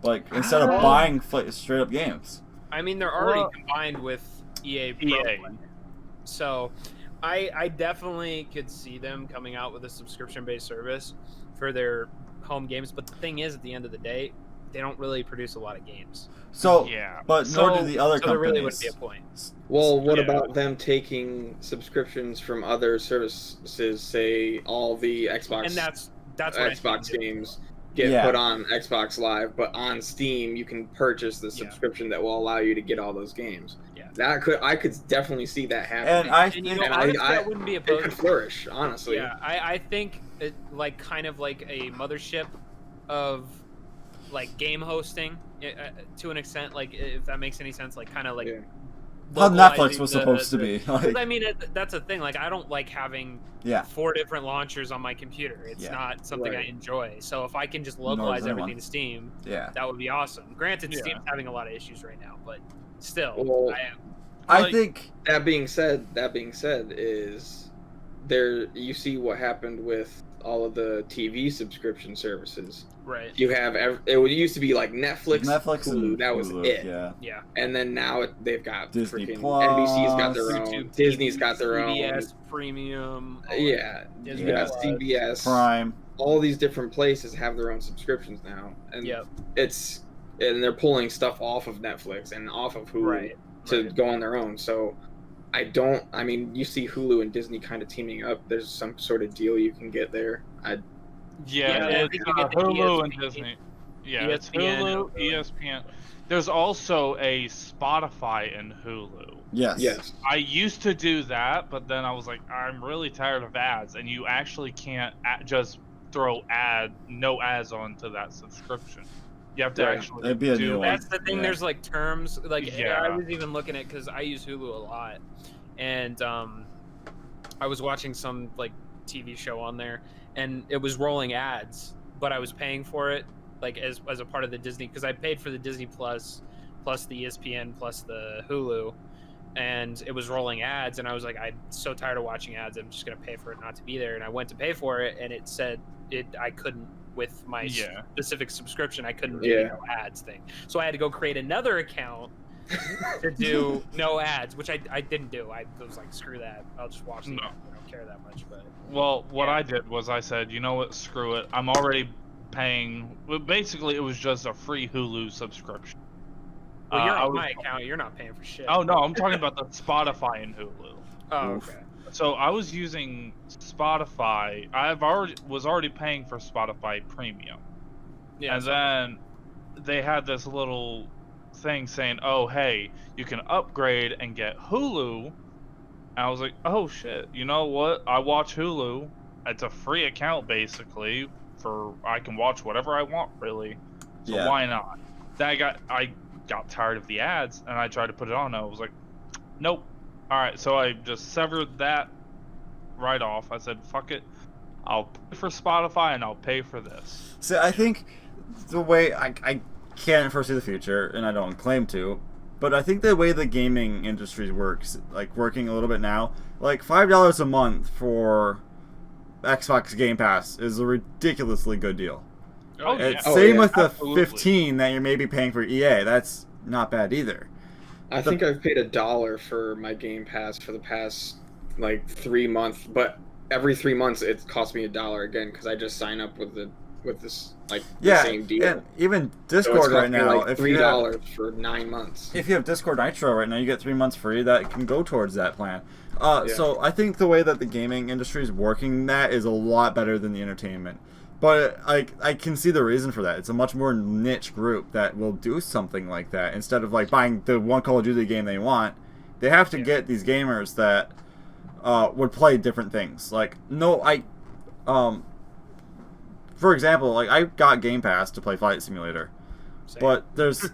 like instead of buying straight up games? I mean, they're already combined with EA Pro. So I definitely could see them coming out with a subscription-based service for their home games. But the thing is, at the end of the day, they don't really produce a lot of games. So, but nor do the other companies. There really wouldn't be a point. Well, what about them taking subscriptions from other services, say all the Xbox and that's Xbox games get put on Xbox Live, but on Steam you can purchase the subscription that will allow you to get all those games. Yeah, I could definitely see that happening. And honestly, I wouldn't be opposed. It could flourish, honestly. Yeah, I think it, like kind of like a mothership of like game hosting to an extent, like if that makes any sense, like kind of like how Netflix was supposed to be. Because I mean, that's a thing. Like, I don't like having 4 different launchers on my computer. It's not something I enjoy. So if I can just localize everything to Steam, that would be awesome. Granted, Steam's having a lot of issues right now, but still, well, I think that being said, is there. You see what happened with all of the TV subscription services. Right. You have it used to be like Netflix, Hulu, that was it. Yeah. And then now they've got Disney freaking Plus, NBC's got their own, YouTube, Disney's got their CBS own, Premium. Disney got CBS, Prime. All these different places have their own subscriptions now, and and they're pulling stuff off of Netflix and off of Hulu to go on their own. So I mean, you see Hulu and Disney kind of teaming up. There's some sort of deal you can get there. I think you get the Hulu and Disney. Yeah, it's Hulu, ESPN. There's also a Spotify and Hulu. Yes. I used to do that, but then I was like, I'm really tired of ads, and you actually can't just throw no ads onto that subscription. You have to actually do. That's the thing. There's like terms. Like I was even looking at, because I use Hulu a lot, and I was watching some like TV show on there, and it was rolling ads, but I was paying for it like as a part of the Disney, because I paid for the Disney Plus the ESPN plus the Hulu, and it was rolling ads, and I was like, I'm so tired of watching ads, I'm just gonna pay for it not to be there. And I went to pay for it, and it said I couldn't, with my specific subscription, I couldn't do no ads thing. So I had to go create another account to do no ads, which I didn't do. I was like, screw that, I'll just watch them. I don't care that much. But what I did was I said, you know what, screw it, I'm already paying. Well, basically it was just a free Hulu subscription. Well, you're on my account, you're not paying for shit. Oh no, I'm talking about the Spotify and Hulu. Oh, okay. So I was using Spotify. Was already paying for Spotify Premium. Yeah. And then they had this little thing saying, "Oh, hey, you can upgrade and get Hulu." And I was like, "Oh shit! You know what? I watch Hulu. It's a free account basically. I can watch whatever I want, really. So why not?" Then I got tired of the ads, and I tried to put it on. And I was like, "Nope." All right, so I just severed that right off. I said, "Fuck it, I'll pay for Spotify and I'll pay for this." So I think the way I can't foresee the future, and I don't claim to, but I think the way the gaming industry works, like working a little bit now, like $5 a month for Xbox Game Pass is a ridiculously good deal. Same with the $15 that you're maybe paying for EA. That's not bad either. I think I've paid $1 for my Game Pass for the past like 3 months, but every 3 months it costs me $1 again because I just sign up with this like the same deal. And even Discord right now, like $3 for 9 months. If you have Discord Nitro right now, you get 3 months free. That can go towards that plan. So I think the way that the gaming industry is working that is a lot better than the entertainment. But I can see the reason for that. It's a much more niche group that will do something like that. Instead of like buying the one Call of Duty game they want, they have to get these gamers that would play different things. Like for example, like I got Game Pass to play Flight Simulator, but there's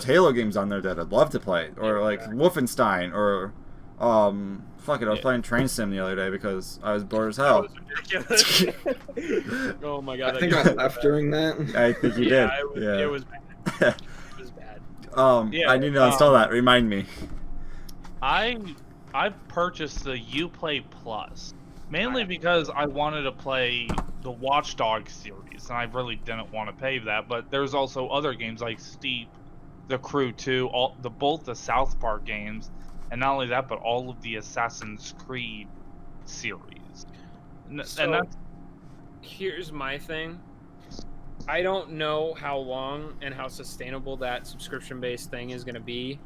Halo games on there that I'd love to play, or like Wolfenstein, or fuck it, I was playing Train Sim the other day because I was bored as hell. That was ridiculous. Oh my god! I think I left during that. I think you did. It was bad. It was bad. I need to install that. Remind me. I purchased the Uplay Plus mainly because I wanted to play the Watch Dogs series, and I really didn't want to pay that. But there's also other games like Steep, The Crew 2, both the South Park games. And not only that, but all of the Assassin's Creed series. Here's my thing. I don't know how long and how sustainable that subscription-based thing is going to be.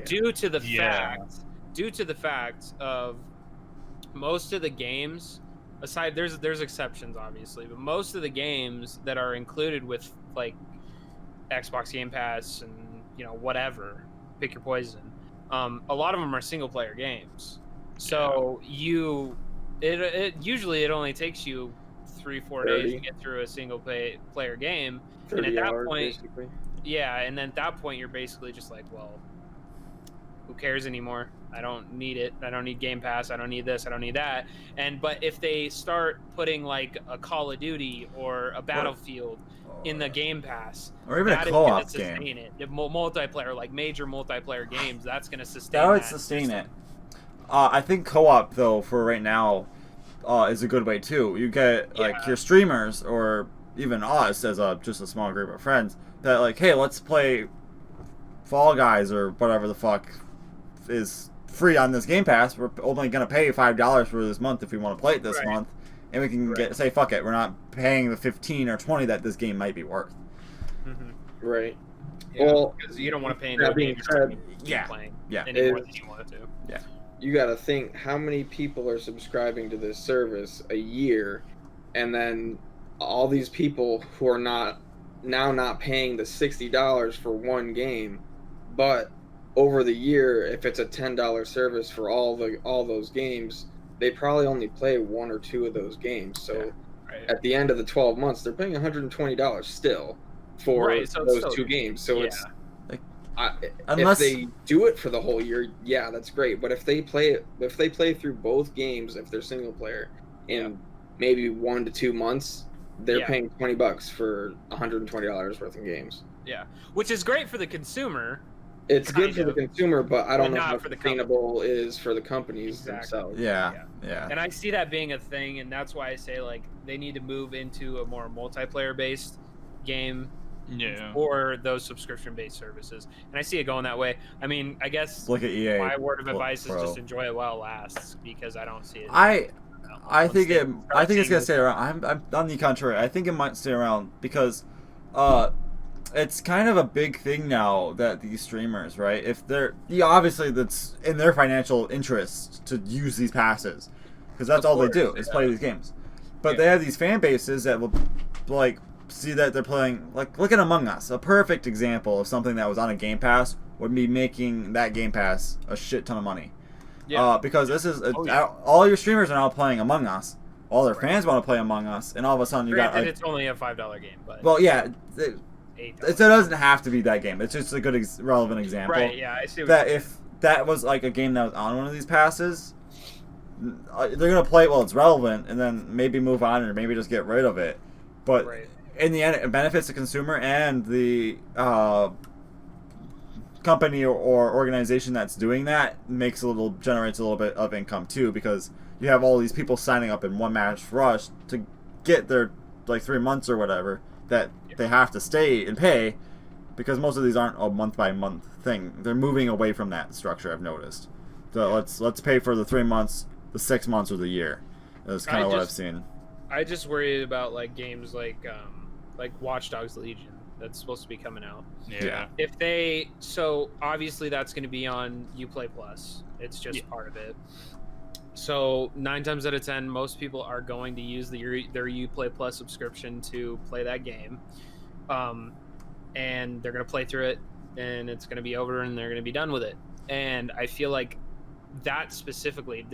Due to the fact of most of the games, aside there's exceptions obviously, but most of the games that are included with like Xbox Game Pass and whatever, pick your poison. A lot of them are single player games, so it usually only takes you 3-4 days to get through a single player game, and at that point, basically. And then at that point you're basically just like, well, Who cares anymore? I don't need it. I don't need Game Pass. I don't need this. I don't need that. But if they start putting like a Call of Duty or a Battlefield in the Game Pass, or even a that is co-op gonna game, sustain it. The multiplayer, like major multiplayer games, that's gonna sustain. that would that sustain system. it. I think co-op though for right now is a good way too. You get like your streamers or even us as just a small group of friends that like, hey, let's play Fall Guys or whatever the fuck is free on this Game Pass. We're only gonna pay $5 for this month if we want to play it this month, and we can say fuck it. We're not paying the 15 or 20 that this game might be worth. Right. Yeah, well, because you don't want to pay into a game you're playing any more than you want to. Yeah. You got to think how many people are subscribing to this service a year, and then all these people who are not paying the $60 for one game, but over the year, if it's a $10 service for all those games, they probably only play one or two of those games. So at the end of the 12 months, they're paying $120 still for those two games. So it's unless if they do it for the whole year, that's great. But if they play through both games, if they're single player, in maybe 1 to 2 months, they're paying $20 for $120 worth of games. Yeah, which is great for the consumer. It's good for the consumer, but I don't know how sustainable it is for the companies themselves. Yeah. And I see that being a thing, and that's why I say like they need to move into a more multiplayer-based game, or those subscription-based services. And I see it going that way. I mean, I guess look at EA. My word of advice is just enjoy it while it lasts, because I don't see it. I think it's gonna stay around. I'm on the contrary. I think it might stay around because it's kind of a big thing now that these streamers, right? If they're obviously that's in their financial interest to use these passes, because that's all they do is play these games. But they have these fan bases that will like see that they're playing. Like, look at Among Us, a perfect example of something that was on a Game Pass would be making that Game Pass a shit ton of money. Because this is all your streamers are now playing Among Us. All their fans want to play Among Us, and all of a sudden you got like, it's only a $5 game, but it doesn't have to be that game. It's just a good relevant example. Right, yeah, I see what that if that was like a game that was on one of these passes, they're going to play it while it's relevant and then maybe move on or maybe just get rid of it. But in the end, it benefits the consumer and the company or organization that's doing that generates a little bit of income too, because you have all these people signing up in one match rush to get their like 3 months or whatever that they have to stay and pay, because most of these aren't a month by month thing. They're moving away from that structure, I've noticed. So let's pay for the 3 months, the 6 months, or the year. That's kind of what I've seen. I just worry about like games like Watch Dogs Legion that's supposed to be coming out. So obviously that's going to be on Uplay Plus. It's just part of it. So 9 times out of 10, most people are going to use their Uplay Plus subscription to play that game, and they're going to play through it, and it's going to be over, and they're going to be done with it. And I feel like that specifically,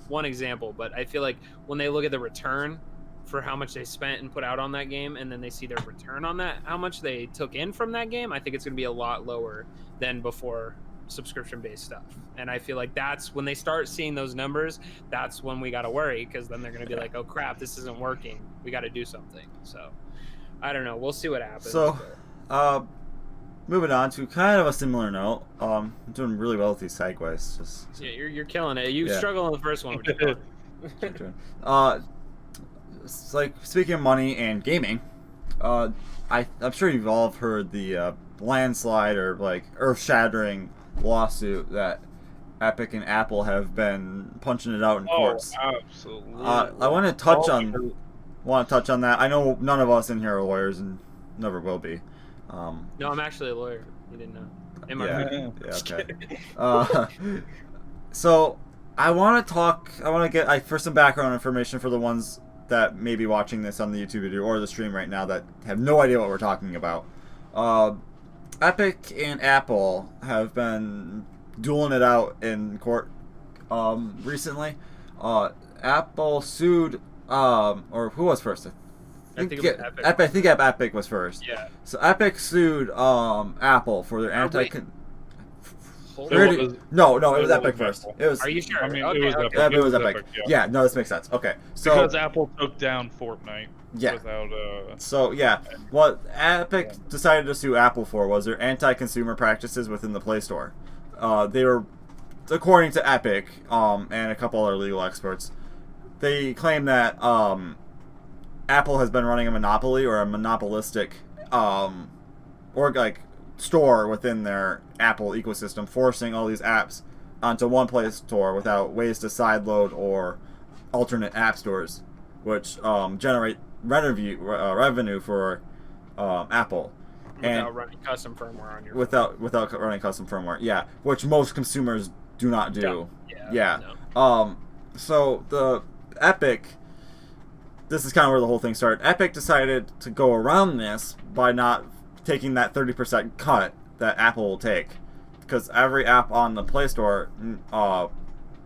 one example, but I feel like when they look at the return for how much they spent and put out on that game, and then they see their return on that, how much they took in from that game, I think it's going to be a lot lower than before subscription-based stuff. And I feel like that's when they start seeing those numbers, that's when we got to worry, because then they're going to be like, oh crap, this isn't working, we got to do something. So I don't know, we'll see what happens. So moving on to kind of a similar note, I'm doing really well with these segues. You're killing it. You struggled on the first one. It's like, speaking of money and gaming, I'm sure you've all heard the landslide or like earth-shattering lawsuit that Epic and Apple have been punching it out in courts. Absolutely. I want to touch on that. I know none of us in here are lawyers and never will be. No, I'm actually a lawyer. You didn't know. Okay. So I want to get for some background information for the ones that may be watching this on the YouTube video or the stream right now that have no idea what we're talking about. Epic and Apple have been dueling it out in court recently. Apple sued, or who was first? I think it was Epic. I think Epic was first. Yeah. So Epic sued Apple for their Apple? Pretty- was- no, it was it was Epic first. Apple. It was. Are you sure? I mean, Okay, it was okay. Epic. It was It Epic. yeah. Yeah, no, this makes sense. Okay, so Because Apple took down Fortnite yeah. without So yeah, what Epic decided to sue Apple for was their anti-consumer practices within the Play Store. They were, according to Epic, and a couple other legal experts, they claim that Apple has been running a monopoly or a monopolistic, or like store within their Apple ecosystem, forcing all these apps onto one Play Store without ways to sideload or alternate app stores, which generate revenue for Apple. Without running custom firmware on your phone. Without running custom firmware, yeah, which most consumers do not do. Yeah. No. So the Epic, this is kind of where the whole thing started. Epic decided to go around this by not taking that 30% cut that Apple will take, because every app on the Play Store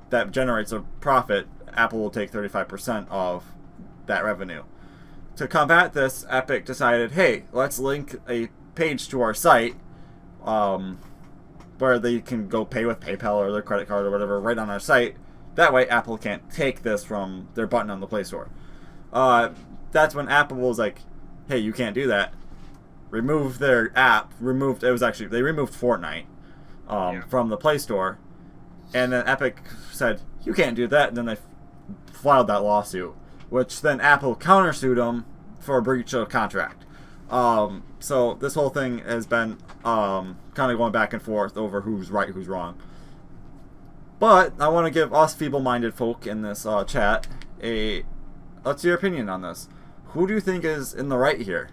that generates a profit, Apple will take 35% of that revenue. To combat this, Epic decided, hey, let's link a page to our site where they can go pay with PayPal or their credit card or whatever right on our site. That way Apple can't take this from their button on the Play Store. That's when Apple was like, hey, you can't do that. Remove their app. They removed Fortnite from the Play Store. And then Epic said, you can't do that. And then they filed that lawsuit, which then Apple countersued them for a breach of contract. So this whole thing has been kind of going back and forth over who's right, who's wrong. But I want to give us feeble-minded folk in this chat let's hear your opinion on this. Who do you think is in the right here?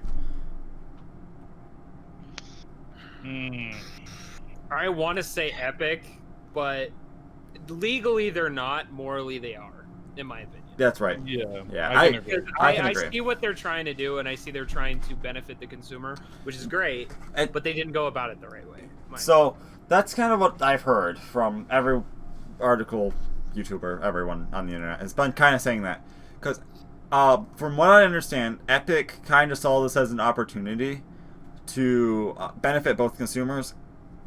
I want to say Epic, but legally they're not. Morally they are, in my opinion. That's right. Yeah. I can agree. I agree. see what they're trying to do, and I see they're trying to benefit the consumer, which is great, but they didn't go about it the right way. So that's kind of what I've heard from every article, YouTuber, everyone on the internet has been kind of saying that. Because from what I understand, Epic kind of saw this as an opportunity to benefit both consumers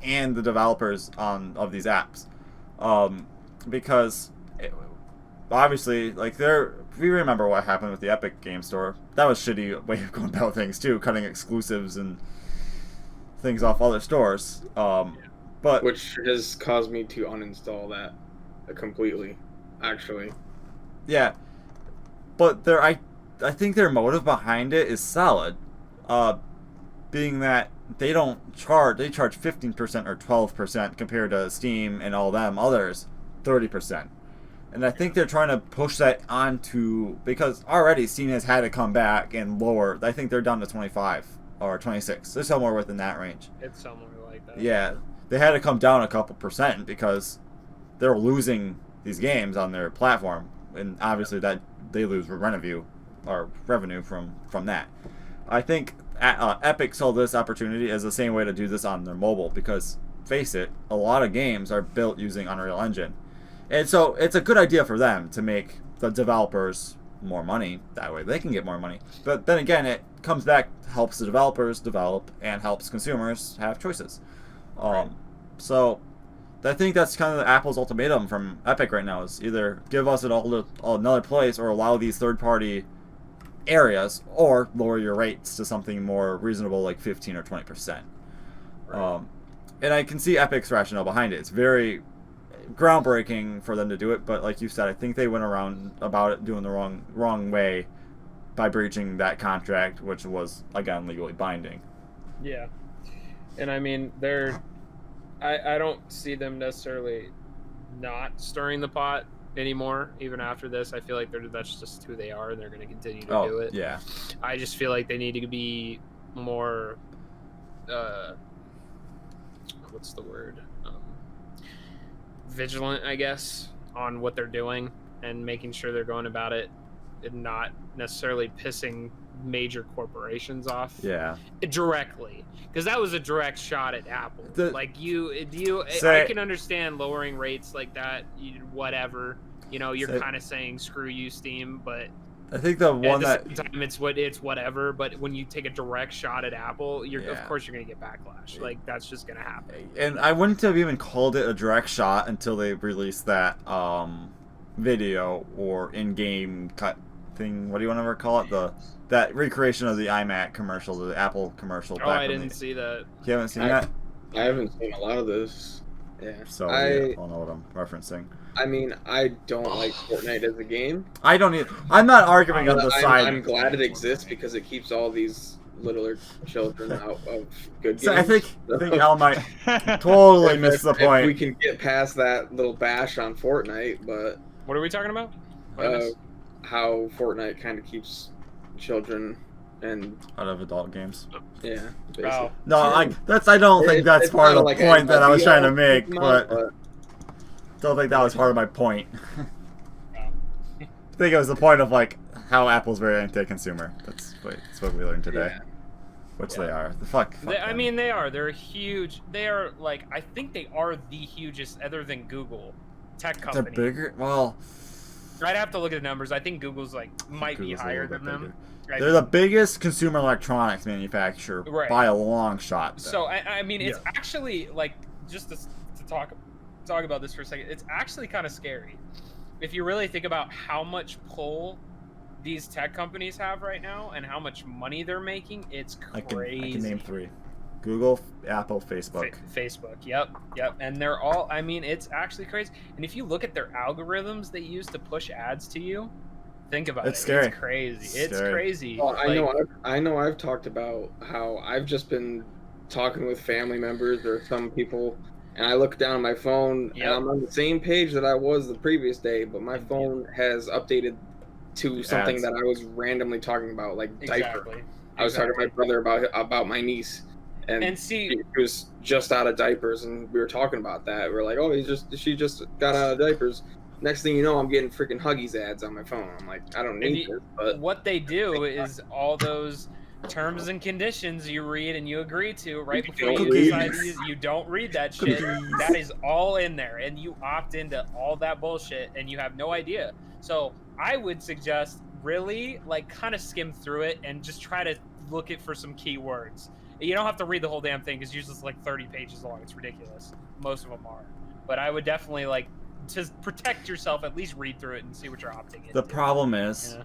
and the developers of these apps. Because obviously, like, we remember what happened with the Epic Game Store. That was a shitty way of going about things too, cutting exclusives and things off other stores. But which has caused me to uninstall that completely, actually. Yeah, but I think their motive behind it is solid, being that they charge 15% or 12% compared to Steam and all them others 30%. And I think they're trying to push that onto, because already Steam has had to come back and lower. I think they're down to 25 or 26. They're somewhere within that range. It's somewhere like that. Yeah, they had to come down a couple percent because they're losing these games on their platform, and obviously that they lose revenue from that. I think Epic saw this opportunity as the same way to do this on their mobile, because face it, a lot of games are built using Unreal Engine. And so it's a good idea for them to make the developers more money. That way they can get more money. But then again, it comes back, helps the developers develop, and helps consumers have choices. So I think that's kind of Apple's ultimatum from Epic right now, is either give us another place or allow these third-party areas, or lower your rates to something more reasonable like 15 or 20%. And I can see Epic's rationale behind it. It's very groundbreaking for them to do it, but like you said, I think they went around about it doing the wrong way by breaching that contract, which was, again, legally binding. Yeah. And I mean, I don't see them necessarily not stirring the pot anymore, even after this. I feel like that's just who they are, and they're going to continue to do it. Yeah. I just feel like they need to be more, what's the word? Vigilant, I guess, on what they're doing and making sure they're going about it and not necessarily pissing major corporations off. Yeah. Directly, because that was a direct shot at Apple. Say, I can understand lowering rates like that, whatever. You're kind of saying screw you, Steam, but I think the one at that the same time, it's whatever. But when you take a direct shot at Apple, of Yeah. course you're gonna get backlash. Like that's just gonna happen. and I wouldn't have even called it a direct shot until they released that video or in-game cut thing. What do you want to call it? That recreation of the iMac commercial, the Apple commercial. Oh, I didn't see that. You haven't seen that? I haven't seen a lot of this. Yeah. So yeah, I'll know what I'm referencing. I mean, I don't like Fortnite as a game. I don't need. I'm not arguing on the side. I'm glad it exists because it keeps all these littler children out of good games. So I think Al might totally miss the If point. we can get past that little bash on Fortnite, but What are we talking about? What I missed? how Fortnite kind of keeps children and Out of adult games. yeah. Basically. Oh, No, I don't think that's It's part of not the like point that I was trying to make, but but don't think that was part of my point. I think it was the point of like how Apple's very anti-consumer. That's what we learned today. yeah. Which they are. The fuck. I them. mean, they are. They're huge. They are like I think they are the hugest, other than Google, tech they're company. bigger. Well, I'd have to look at the numbers. I think Google's like might be Google's a higher little than bit them. bigger. Right? They're the biggest consumer electronics manufacturer Right. by a long shot. though. So I mean, it's actually like just to talk about this for a second. It's actually kind of scary if you really think about how much pull these tech companies have right now and how much money they're making. It's crazy. I can name 3: Google, Apple, Facebook. Facebook. Yep. And they're all. I mean, it's actually crazy. And if you look at their algorithms they use to push ads to you, think about It's it. scary. It's crazy. It's Scary. crazy. Well, Like, I know I've talked about how I've just been talking with family members or some people, and I look down at my phone Yep. and I'm on the same page that I was the previous day, but my phone has updated to something Ads. that I was randomly talking about, like diaper. Exactly. I was talking to my brother about my niece, and see, she was just out of diapers, and we were talking about that. We are like, oh, she just got out of diapers. Next thing you know, I'm getting freaking Huggies ads on my phone. I'm like, I don't need this, but what they do is all those terms and conditions you read and you agree to right before you Cookies. decide to use, you don't read that shit. That is all in there, and you opt into all that bullshit, and you have no idea. So I would suggest really like kind of skim through it and just try to look it for some keywords. You don't have to read the whole damn thing because usually it's like 30 pages long. It's ridiculous. Most of them are, but I would definitely like to protect yourself. At least read through it and see what you're opting into. The problem is,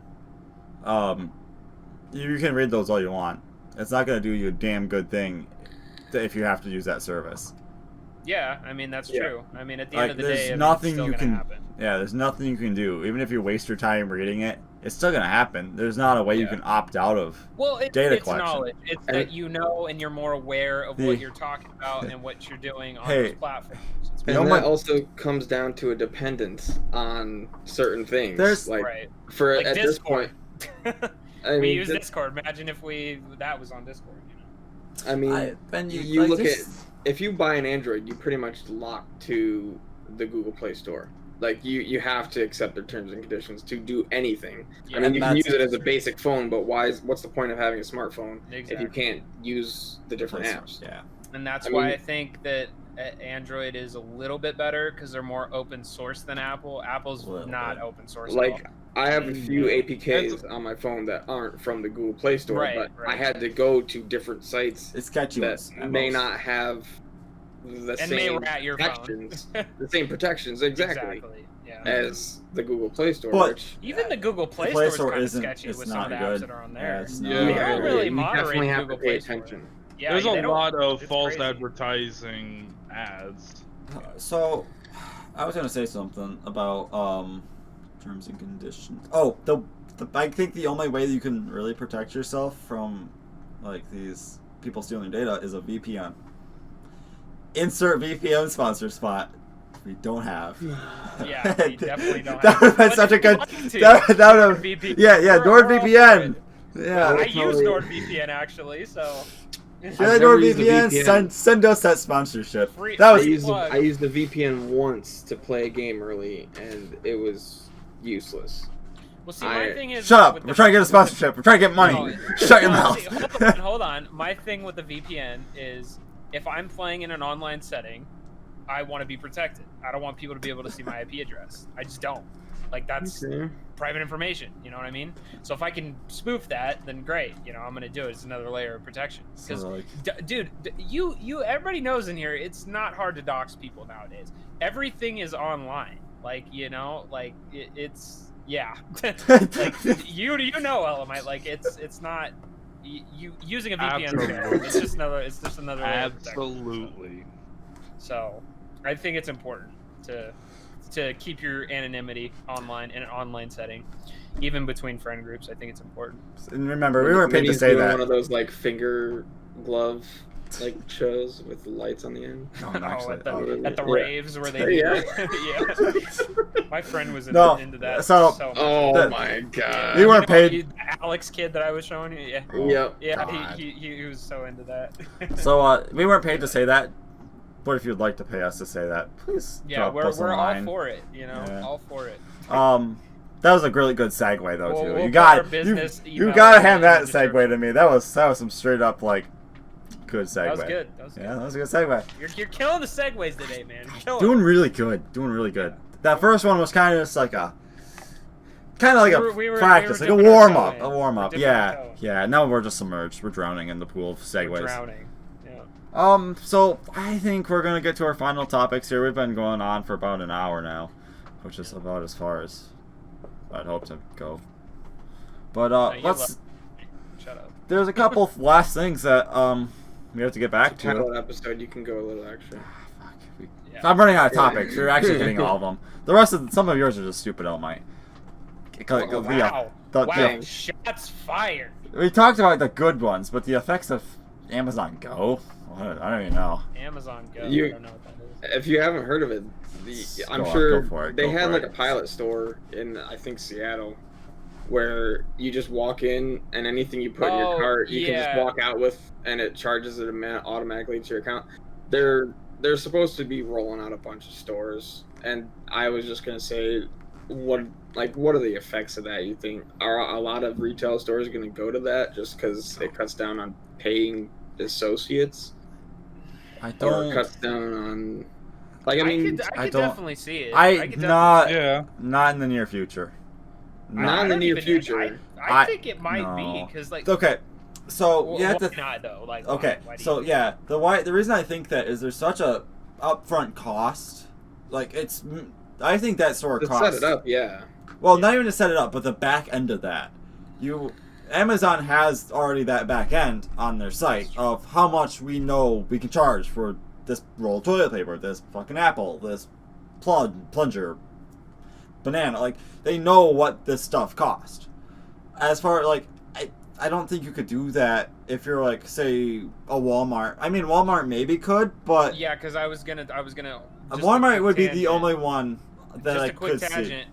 you can read those all you want. It's not going to do you a damn good thing if you have to use that service. Yeah, I mean that's true. I mean at the Like, end of the there's day, nothing it's still you gonna can. happen. Yeah, there's nothing you can do. Even if you waste your time reading it, it's still going to happen. There's not a way you can opt out of. Well, data it's collection. knowledge. It's that you know and you're more aware of what you're talking about and what you're doing on those platforms. And that also comes down to a dependence on certain things. There's like right. for Like at Discord. this point. I We mean, use Discord. Imagine if that was on Discord. You know? I mean, you like look this- at if you buy an Android, you pretty much lock to the Google Play Store. Like you have to accept their terms and conditions to do anything. Yeah, I mean, you can that's- use it as a basic phone, but what's the point of having a smartphone if you Exactly. can't use the different apps? Yeah. And that's I why mean- I think that Android is a little bit better because they're more open source than Apple. Apple's Little not bit. open source. Like at all. I have a few APKs on my phone that aren't from the Google Play Store, Right, but right. I had to go to different sites It's catchy that ones at may most. not have the and may same rat your phone. protections, the same protections exactly Yeah. as the Google Play Store. But- which Even the Google Play, Play Store Store is kind of isn't- sketchy it's with some of the not apps good. that are on Yeah, there. it's yeah, not They don't really you moderate definitely have Google to pay Play Store. attention. Yeah, There's they a don't- lot of it's false crazy. advertising ads. So, I was gonna say something about terms and conditions. Oh, I think the only way that you can really protect yourself from like these people stealing data is a VPN. Insert VPN sponsor spot. We don't have. Yeah, we definitely don't That have. would have been But such a if good. you want to, That would have. VPN. Yeah, We're all NordVPN. for it. Yeah. I That's use totally- NordVPN actually, so. Yeah, I've never used the NordVPN. VPN. Send us that sponsorship. Free- That I was. used the VPN once to play a game early, and it was useless. Well, see, my I- thing is. Shut up. with We're trying to get a sponsorship. We're trying to get money. No, Shut your no, mouth. see, hold on. My thing with the VPN is if I'm playing in an online setting I want to be protected. I don't want people to be able to see my IP address. I just don't. Like, that's private information. You know what I mean? So if I can spoof that, then great. You know, I'm gonna do it. It's another layer of protection. Because, dude, everybody knows in here, it's not hard to dox people nowadays. Everything is online. Like, you know, like it's yeah. Like you know, Elamite. Like it's not you using a VPN. It's just another layer of protection. Absolutely. So I think it's important to keep your anonymity online in an online setting, even between friend groups. I think it's important. And remember, we weren't paid to say that. One of those like finger glove like shows with the lights on the end. At the raves where they yeah. My friend was into that. So my god, we weren't paid. Alex kid that I was showing you. Yeah. Yep. He was so into that. So we weren't paid to say that. But if you'd like to pay us to say that, please. Yeah, we're all for it. You know, all for it. That was a really good segue though too. We'll you gotta hand that segue to me. That was some straight up like good segue. That was good. Yeah, that was a good segue. You're killing the segues today, man. Doing really good. That first one was kind of just like a practice, like a warm up. Yeah. Now we're just submerged. We're drowning in the pool of segues. We're drowning. So I think we're gonna get to our final topics here. We've been going on for about an hour now, which is about as far as I'd hope to go. But let's. Shut up. There's a couple last things that we have to get back to. Title episode, you can go a little extra. I'm running out of topics. You're actually hitting all of them. The rest of some of yours are just stupid, Elmite. Wow! Shots fired. We talked about the good ones, but the effects of Amazon Go. I don't even know. Amazon Go. I don't know what that is. If you haven't heard of it, I'm sure they had like a pilot store in I think Seattle, where you just walk in and anything you put in your cart, you can just walk out with, and it charges it automatically to your account. They're supposed to be rolling out a bunch of stores, and I was just gonna say, what are the effects of that? You think are a lot of retail stores going to go to that just because it cuts down on paying associates? I don't. Or cuts down on, I could definitely see it. Not in the near future. Not in the near future. I think it might be because okay. So you have to. Not though. Like okay. The reason I think that is there's such a upfront cost. Like it's. I think that store costs. To set it up, yeah. Well, not even to set it up, but the back end of that. Amazon has already that back end on their site of how much we know we can charge for this roll of toilet paper, this fucking apple, this plunger, banana. Like, they know what this stuff cost. As far like, I don't think you could do that if you're like, say, a Walmart. I mean, Walmart maybe could, but yeah, because I was gonna. Walmart would be the only one that I could see. Just a quick tangent.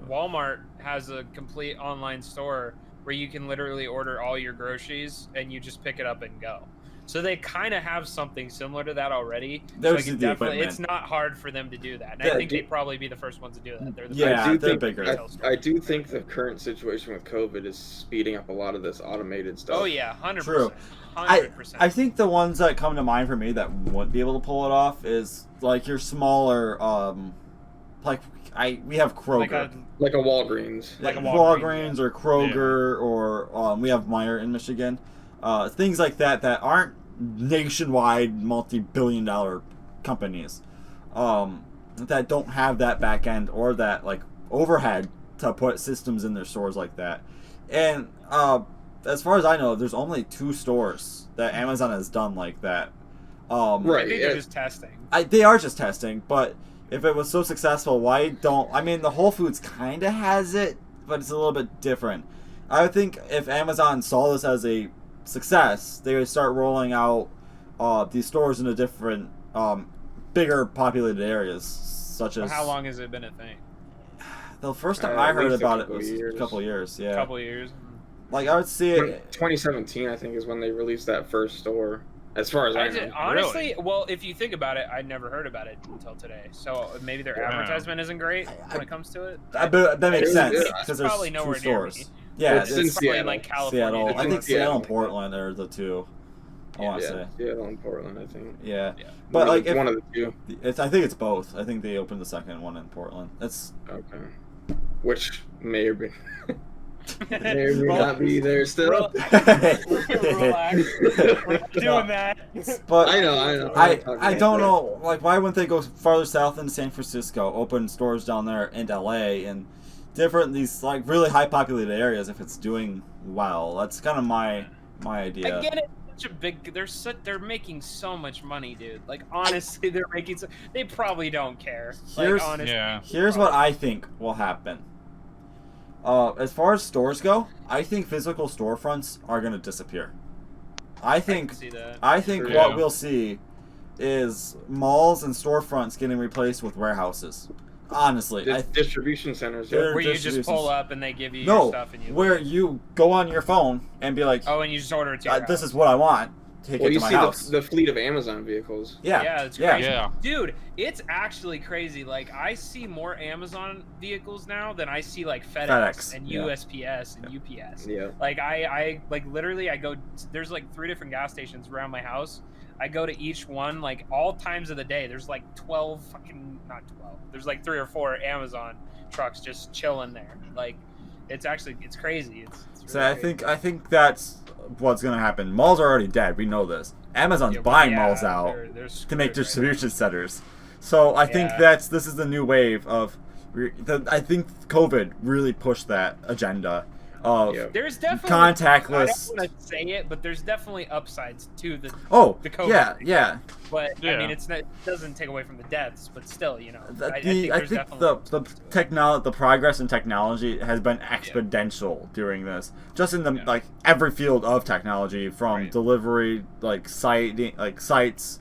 Walmart has a complete online store where you can literally order all your groceries and you just pick it up and go. So they kind of have something similar to that already. It's not hard for them to do that. And I think they'd probably be the first ones to do that. They're the bigger. I do think the current situation with COVID is speeding up a lot of this automated stuff. Oh yeah, 100%. True. 100%. I think the ones that come to mind for me that wouldn't be able to pull it off is like your smaller, we have Kroger. Like a Walgreens. Like a Walgreens or Kroger or we have Meijer in Michigan. Things like that aren't nationwide multi-billion-dollar companies that don't have that back end or that like overhead to put systems in their stores like that. And as far as I know, there's only 2 stores that Amazon has done like that. Right. I think they're just testing. They are just testing, but if it was so successful, why don't... I mean, the Whole Foods kind of has it, but it's a little bit different. I would think if Amazon saw this as a success, they would start rolling out these stores into different, bigger populated areas, such as... How long has it been a thing? The first time I heard about it was a couple of years, yeah. A couple of years. Like, I would see it... 2017, I think, is when they released that first store. As far as I know. Honestly, well, if you think about it, I never heard about it until today. So maybe their advertisement isn't great when it comes to it. That makes sense because there's probably nowhere 2 stores. Near me. Yeah, it's in probably in like California. Seattle. I think Seattle and Portland are the 2. I want to Yeah, say. Seattle and Portland, I think. Yeah. Yeah. But like It's one of the two. I think it's both. I think they opened the second one in Portland. That's Okay. Which may or may or may not be there still. Relax. We're not doing that. But I know. I don't know, like, why wouldn't they go farther south into San Francisco, open stores down there in LA and different these like really high populated areas if it's doing well. That's kind of my idea. I get it. Such a big. They're making so much money, dude. Like honestly, they're making. They probably don't care. Here's- like honestly, Here's what I think will happen. As far as stores go, I think physical storefronts are going to disappear. I think see that. Yeah. what we'll see is malls and storefronts getting replaced with warehouses. Honestly, Distribution centers. They're- Yeah. Where you just distributions. pull up and they give you your no, stuff and you. where you go on your phone and be like, Oh, and you just order it to your this house. is what I want. Take Well, it you to my see house. the fleet of Amazon vehicles. Yeah, it's crazy. Yeah. Dude, it's actually crazy. Like I see more Amazon vehicles now than I see like FedEx and yeah. USPS and UPS. Yeah. Like I like literally I go there's like 3 different gas stations around my house. I go to each one like all times of the day. There's like 12 fucking not 12. There's like 3 or 4 Amazon trucks just chilling there. Like it's crazy. It's So really I crazy. think that's what's gonna happen. Malls are already dead. We know this. Amazon's Yeah, buying yeah, malls out they're to make screwed right distribution centers. So I think Yeah. this is the new wave of. I think COVID really pushed that agenda of Yeah. There's definitely contactless. I don't want to say it, but there's definitely upsides to the COVID yeah, thing. yeah. But I Yeah. mean, it doesn't take away from the deaths, but still, you know, I think think there's definitely the progress in technology has been exponential during this. Just in the like every field of technology, from Right. delivery, sites,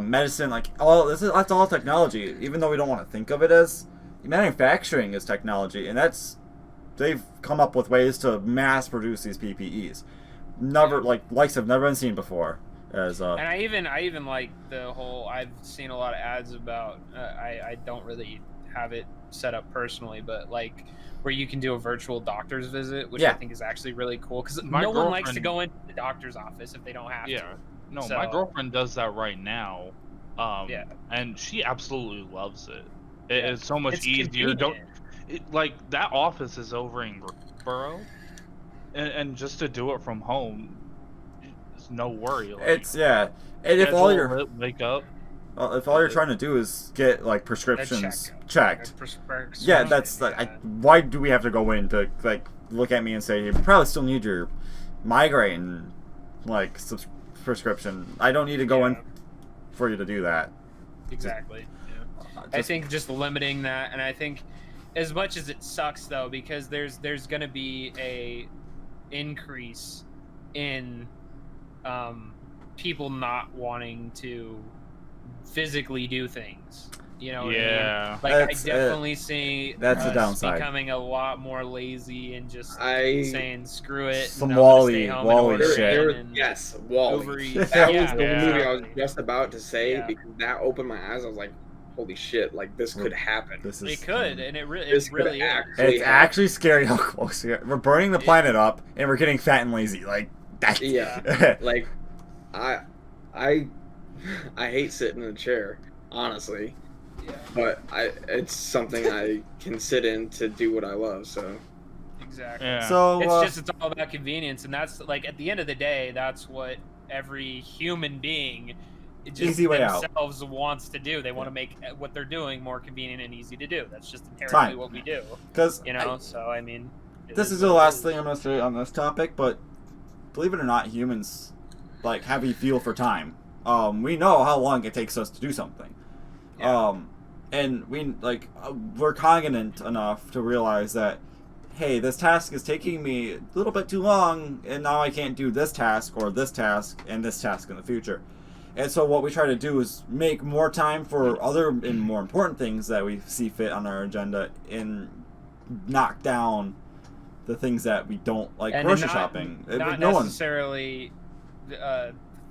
medicine, like that's all technology. Even though we don't want to think of it as manufacturing is technology, and they've come up with ways to mass produce these PPEs. Likes have never been seen before. As And I even like the whole. I've seen a lot of ads about. I don't really have it set up personally, but like where you can do a virtual doctor's visit, which I Yeah. think is actually really cool because My no one likes to girlfriend- go into the doctor's office if they don't have Yeah. to. No, So- my girlfriend does that right now. Yeah. And she absolutely loves it. Yeah. It's so much It's easier. convenient. Like that office is over in Borough, and just to do it from home, it's no worry. Like, it's and if all you're wake up, trying to do is get like prescriptions checked. Prescription, Yeah, that's like. Why do we have to go in to like look at me and say you probably still need your migraine like prescription? I don't need to go in for you to do that. Exactly. I think just limiting that, and I think as much as it sucks though, because there's going to be a increase in people not wanting to physically do things. You know what I mean? yeah. Like That's, I definitely see that's a us downside. becoming a lot more lazy and just I saying screw it. Some and I'm gonna Wall-E- stay home and Wall-E order shit. in There was, and yes, Wall-E. overeat. That Yeah, was the yeah. movie I was exactly. just about to say Yeah. because that opened my eyes. I was like, "Holy shit! Like this could happen." This is It could, and it really This could is. actually It's actually scary how close we are. We're burning the planet up, and we're getting fat and lazy. Like that. Yeah. Like, I hate sitting in a chair, honestly. Yeah. But it's something I can sit in to do what I love. So Exactly. Yeah. So It's all about convenience, and that's like at the end of the day, that's what every human being just Easy way out. themselves wants to do. They want to make what they're doing more convenient and easy to do. That's just inherently Time. what we do. because You know. So I mean, it this is what the it last is. thing I'm gonna say on this topic, but believe it or not, humans like have a feel for time. We know how long it takes us to do something. Yeah. And we're cognizant enough to realize that, hey, this task is taking me a little bit too long, and now I can't do this task or this task and this task in the future. And so what we try to do is make more time for other and more important things that we see fit on our agenda and knock down the things that we don't like. And Grocery not- shopping. Not No one. necessarily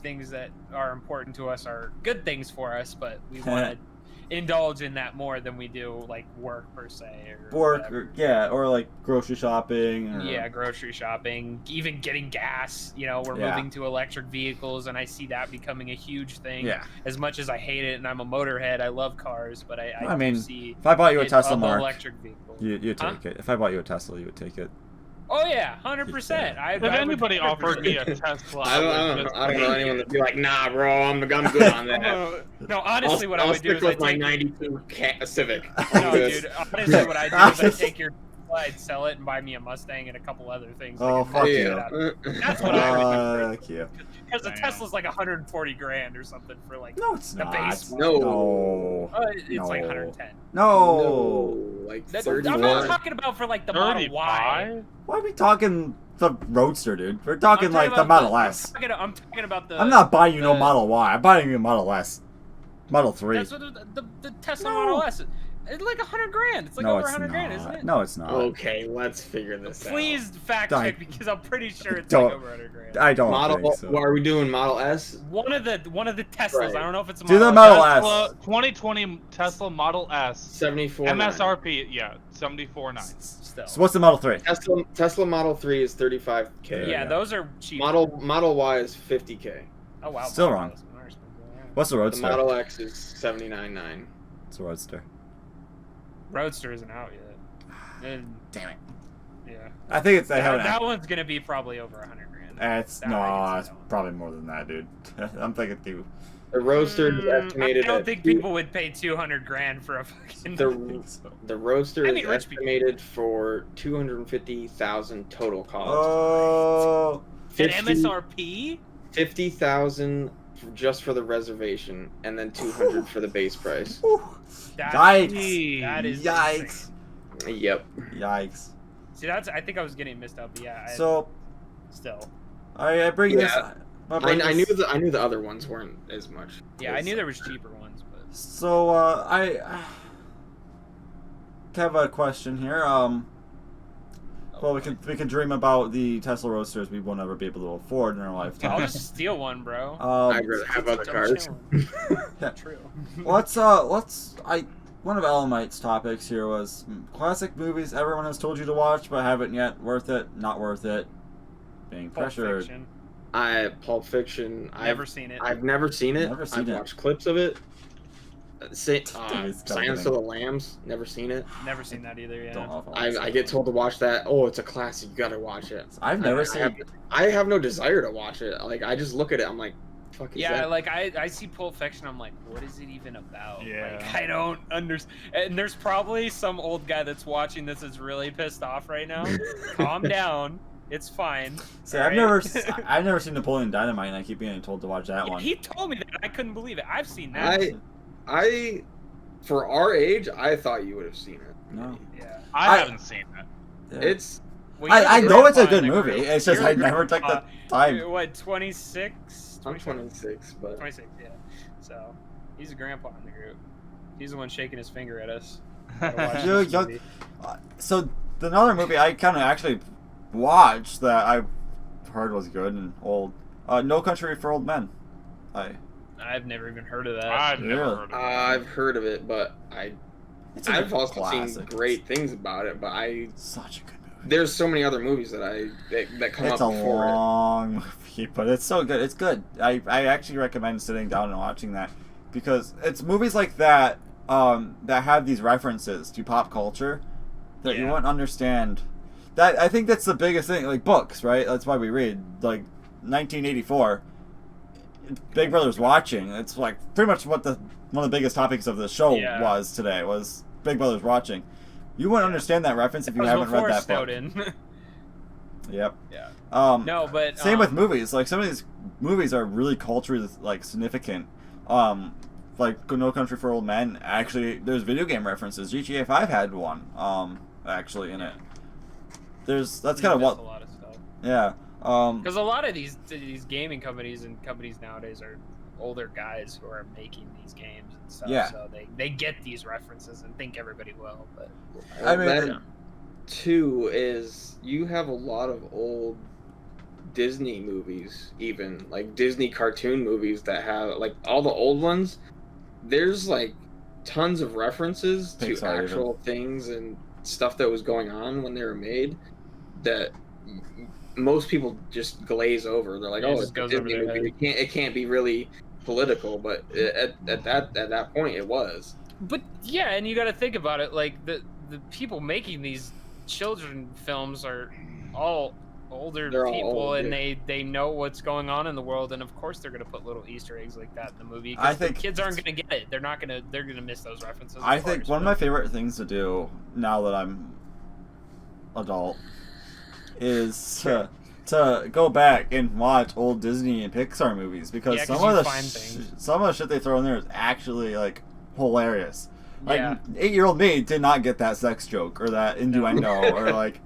things that are important to us are good things for us, but we want to. indulge in that more than we do like work per se, or Work, whatever. or like grocery shopping. Or... Yeah, grocery shopping, even getting gas. You know, we're moving to electric vehicles, and I see that becoming a huge thing. Yeah. As much as I hate it, and I'm a motorhead, I love cars, but I mean, do see if I bought you a Tesla, of Mark, electric vehicle. you'd take it. If I bought you a Tesla, you would take it. Oh yeah, 100%. If anybody offered me a Tesla, I don't know anyone that'd be like, nah, bro, I'm good on that. No, honestly, what I would do is stick with I my take 92 Civic. No, dude. Honestly, what I do is I take your I'd sell it and buy me a Mustang and a couple other things. Oh, fuck you. That's what I would do. Fuck you. Because a Tesla's like 140 grand or something for like No, it's the not. base. No. It's like 110. No. Like I'm 31. not talking about for like the Model Y. Why are we talking the Roadster, dude? We're talking I'm like talking the Model about S. I'm talking about the. I'm not buying you no Model Y. I'm buying you a Model S. Model 3. That's what the Tesla Model S. It's like 100 grand. It's like over 100 grand, isn't it? No, it's not. Okay, let's figure this out. Please fact check because I'm pretty sure it's Don't. like over 100 grand. I don't think so. What are we doing? Model S? One of the Teslas. Right. I don't know if it's a Do the Model Model S. S. 2020 Tesla Model S. 74. MSRP, yeah, 74.9. Still. So what's the Model 3? Tesla Model 3 is 35K. Yeah, those are cheap. Model Y is 50K. Oh wow. Still wrong. What's the The Roadster? Model X is 79.9. It's a Roadster. Roadster isn't out yet. And, Damn it. yeah. I think it's. That one's gonna be probably over 100 grand. It's That I can it's see that probably more than that, dude. I'm thinking too. The Roadster is estimated. I don't at think people would pay 200 grand for a fucking. The Roadster I mean, is rich people. estimated for 250,000 total cost. Oh. An MSRP? 50,000 just for the reservation, and then 200 for the base price. Yikes! That is Yikes! insane. Yep. Yikes! See, I think I was getting missed up, but yeah. So, Still. I bring this. I knew the other ones weren't as much. Yeah, I knew there was cheaper ones, but. So, I have a question here. Well, we can dream about the Tesla Roadsters we won't ever be able to afford in our lifetime. I'll just steal one, bro. I'd rather have other cars. Yeah. True. One of Elamite's topics here was classic movies everyone has told you to watch but haven't yet. Worth it, not worth it. Being pressured. Pulp Fiction. Never seen it. I've never seen it. Never seen I've it. watched clips of it. Silence kidding. of the Lambs. Never seen it. Never seen that either. Yeah. Don't know if I get told to watch that. Oh, it's a classic. You gotta watch it. I've never seen. I have no desire to watch it. Like I just look at it. I'm like, fuck. Is Yeah, that? like I see Pulp Fiction. I'm like, what is it even about? Yeah. Like I don't understand. And there's probably some old guy that's watching this is really pissed off right now. Calm down. It's fine. See, All I've right? never seen Napoleon Dynamite, and I keep being told to watch that one. He told me that. I couldn't believe it. I've seen that. I, for our age, I thought you would have seen it. No. Yeah. I haven't seen that. Yeah. It's. Well, I you're know it's a grandpa good in the movie. group. It's just You're I a never took the grandpa. time. What, 26? I'm 26, but 26, yeah. So, he's a grandpa in the group. He's the one shaking his finger at us. So another movie I kind of actually watched that I heard was good and old. No Country for Old Men. I've never even heard of that. I've never Really? heard of it. I've heard of it, but It's a I've good also seen classic. great things about it. But Such a good movie. there's so many other movies that that come It's up a before it. long movie, but it's so good. It's good. I actually recommend sitting down and watching that because it's movies like that that have these references to pop culture that you wouldn't understand. That I think that's the biggest thing. Like books, right? That's why we read. Like 1984, Big Brother's watching. It's like pretty much what one of the biggest topics of the show was today was Big Brother's watching. You wouldn't understand that reference if you haven't read that Snowden. book. Yep. Yeah. No, but same with movies. Like some of these movies are really culturally like significant. Like No Country for Old Men. Actually, there's video game references. GTA 5 had one. Actually in it. That's kind of what. A lot of stuff. Yeah. Because a lot of these gaming companies and companies nowadays are older guys who are making these games and stuff. Yeah. So they get these references and think everybody will. But I mean, that too is you have a lot of old Disney movies, even like Disney cartoon movies that have like all the old ones. There's like tons of references to Pixar actual things and stuff that was going on when they were made that most people just glaze over. They're like, Yeah, it "Oh, just it's a goes over Disney their movie. It can't be really political." But at that point, it was. But yeah, and you got to think about it. Like the people making these children films are all older They're all people, old, and yeah. they know what's going on in the world, and of course they're gonna put little Easter eggs like that in the movie. I 'Cause the think kids aren't gonna get it. They're gonna miss those references. I of think course, one of but- my favorite things to do now that I'm adult is to go back and watch old Disney and Pixar movies because Yeah, 'cause some of you the find things. some of the shit they throw in there is actually like hilarious. Like Yeah. 8-year-old me did not get that sex joke or that innuendo or like,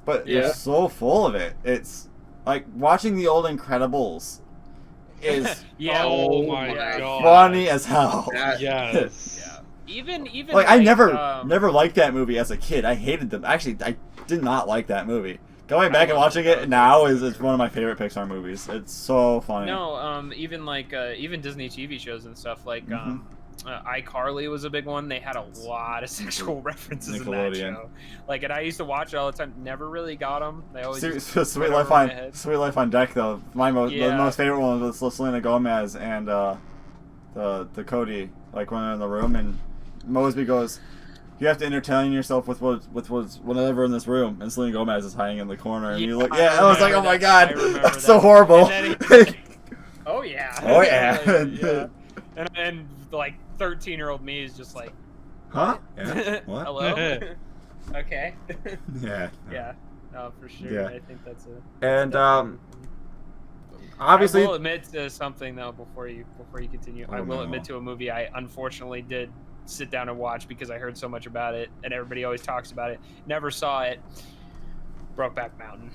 but Yeah. they're so full of it. It's like watching the old Incredibles is Yeah. Oh my yeah. god. funny as hell. That- Yes. Yeah. Even Like I never um, liked that movie as a kid. I hated them. Actually, I did not like that movie. Going I back and love watching it. it now is one of my favorite Pixar movies. It's so funny. No, even like even Disney TV shows and stuff like Mhm. iCarly was a big one. They had a lot of sexual references in that Nickelodeon. show. Like, and I used to watch it all the time. Never really got them. They always just Sweet went Life over my on head. Sweet Life on Deck though. The Yeah. most favorite one was Selena Gomez and the Cody. Like when they're in the room and Mosby goes, "You have to entertain yourself with whatever in this room." And Selena Gomez is hiding in the corner, and you look. I Yeah, I was like, remember "Oh my that. I god, remember that's so that. horrible." And then oh yeah. Oh, yeah. Like, yeah. And like 13-year-old me is just like, Huh? Yeah. What? hello. Okay. Yeah. Yeah. No, for sure. Yeah. I think that's a. And obviously, I will admit to something though before you continue. I Oh, will no. admit to a movie I unfortunately did sit down and watch because I heard so much about it and everybody always talks about it. Never saw it. Brokeback Mountain.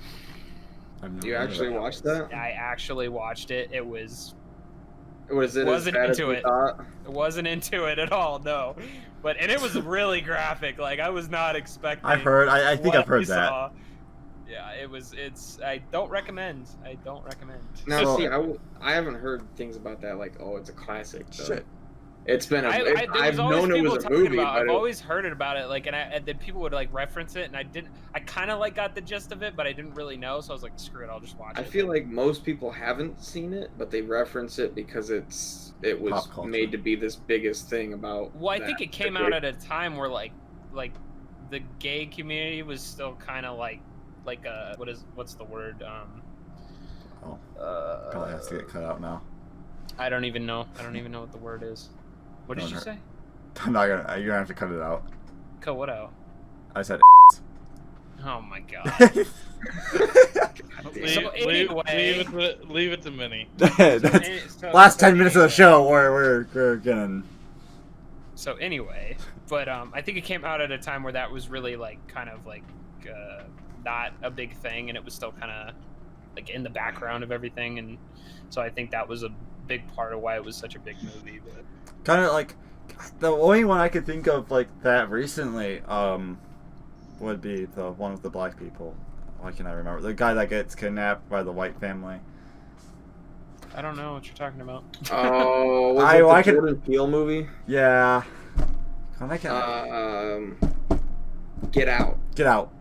I've never You heard of actually that. watched that? I actually watched it. It was Was it Wasn't as bad as into we it. thought? wasn't into it at all. No, and it was really graphic. Like I was not expecting. I've heard. I think what I've heard we that. saw. Yeah, it's. I don't recommend. Now, So- see, I haven't heard things about that like, oh, it's a classic. Though. Shit. It's been a. There I've was always known it people was a talking movie, about. but I've it- always heard about it, like, and then people would like reference it, and I kind of like got the gist of it, but I didn't really know, so I was like, screw it, I'll just watch it. I feel like most people haven't seen it, but they reference it because it was Pop culture. made to be this biggest thing about. Well, I think that it came out at a time where like the gay community was still kind of like what's the word? Oh, probably has to get cut out now. I don't even know what the word is. What did Don't you hurt. say? I'm not gonna. You're gonna have to cut it out. Cut what out? I said. Oh my god. Leave, So anyway- leave it to Minnie. That's last 10 minutes of the show where we're getting. So anyway, but I think it came out at a time where that was really like kind of like not a big thing, and it was still kind of like in the background of everything, and so I think that was a big part of why it was such a big movie. But Kind of like the only one I could think of like that recently would be the one with the black people. Why can I remember the guy that gets kidnapped by the white family? I don't know what you're talking about. Oh, was I- it the I could- Jordan Peele movie? Yeah. God, I can't. Get Out. Get out.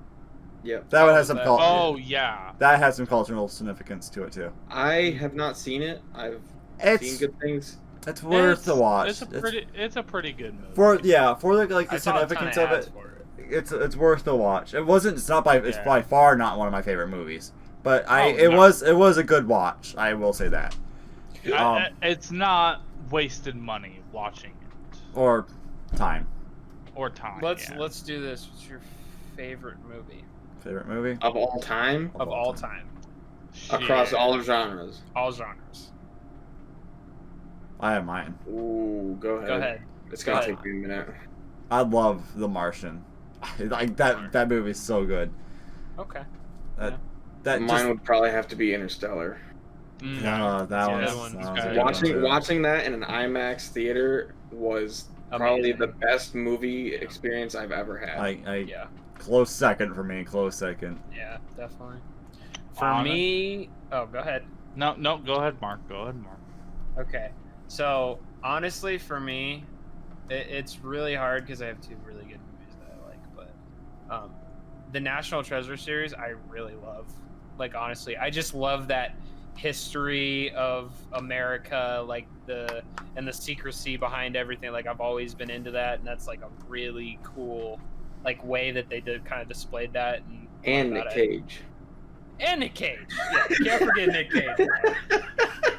Yep. That one has some that? Oh yeah. That has some cultural significance to it too. I have not seen it. I've It's seen good things. it's worth the watch. It's a pretty good movie. for the like I the saw a ton significance of of ads it. for it. It's worth the watch. It's Yeah. by far not one of my favorite movies, but Oh, it no. was a good watch. I will say that. It's not wasted money watching it Or time. or time. Let's do this. What's your favorite movie Favorite movie? Of all time, of all time? across Shit. all genres. All genres. I have mine. Ooh, go ahead. Go ahead. It's gonna Go take ahead. me a minute. I love The Martian. Like that movie's so good. Okay. That Mine just would probably have to be Interstellar. Mm. that Yeah, one's that one's that good. one's a good one, too. Watching that in an IMAX theater was probably Amazing. the best movie experience I've ever had. Yeah. Close second for me. Close second. Yeah, definitely. For Honor. me, oh, go ahead. No, go ahead, Mark. Go ahead, Mark. Okay. So, honestly, for me, It's really hard because I have two really good movies that I like, but the National Treasure series I really love. Like honestly, I just love that history of America, like the secrecy behind everything. Like I've always been into that, and that's like a really cool like way that they did kind of displayed that. And Nick Cage. And Nick Cage. Yeah, can't forget Nick Cage.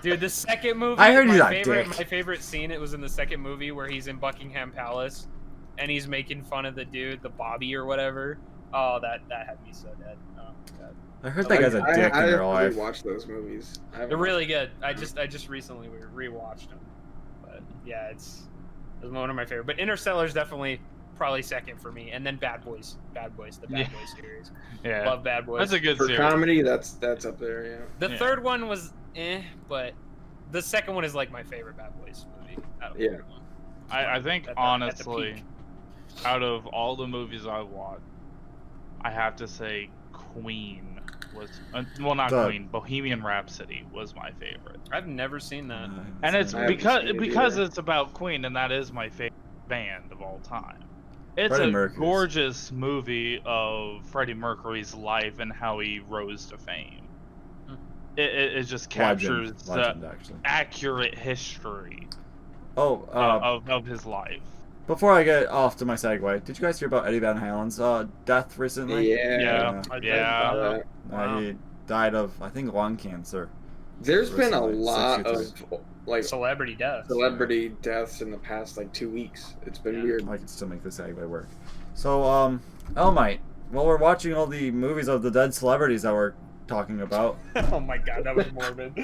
Dude, the second movie. I heard you my that favorite, dick. My favorite scene. It was in the second movie where he's in Buckingham Palace, and he's making fun of the dude, the Bobby or whatever. Oh, that had me so dead. Oh my god. I heard that guy's a dick in real life. I watched those movies. They're really good. I just recently rewatched them, but yeah, it's one of my favorite. But Interstellar's definitely probably second for me, and then Bad Boys, the Bad Boys series. Yeah, love Bad Boys. That's a good for series. comedy. That's up there. Yeah. The third one was but the second one is like my favorite Bad Boys movie. Yeah. I think honestly, out of all the movies I watched, I have to say Queen was well, not Queen, Bohemian Rhapsody was my favorite. I've never seen that, and it's because it's about Queen, and that is my favorite band of all time. It's a gorgeous movie of Freddie Mercury's life and how he rose to fame. It just captures the accurate history of his life. Before I get off to my segue, did you guys hear about Eddie Van Halen's death recently? Yeah. Wow. He died of, I think, lung cancer. There's been a lot of like celebrity deaths in the past like 2 weeks. It's been weird. I can still make this segue work. So, Elmite, while we're watching all the movies of the dead celebrities that we're talking about. Oh my god, that was morbid.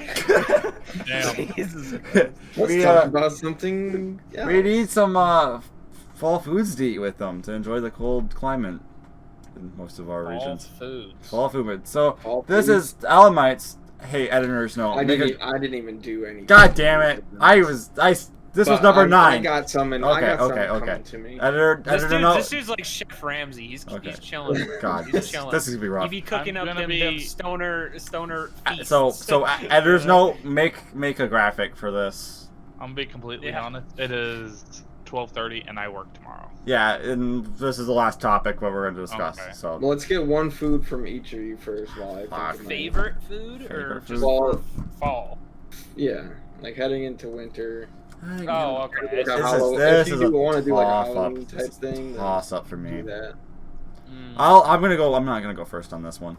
Damn. Jesus. Let's talk about something else. We need some fall foods to eat with them to enjoy the cold climate in most of our regions. Fall food. So this is Elmite's. Hey, editors, no. I didn't even do any. God damn it! This was number 9. I got some. Okay. Coming to me. Editor, this dude's like Chef Ramsay. He's chilling. God, he's chilling. This is gonna be rough. He be cooking up them stoner feasts. So editors, no, make a graphic for this. I'm gonna be completely honest. It is 12:30, and I work tomorrow. Yeah, and this is the last topic what we're going to discuss. Okay. So well, let's get one food from each of you first. While I think favorite food or just fall? Yeah, like heading into winter. Oh, okay. This is a want to do like a toss Halloween up. type thing. Toss up for me. Do that. I'm not gonna go first on this one.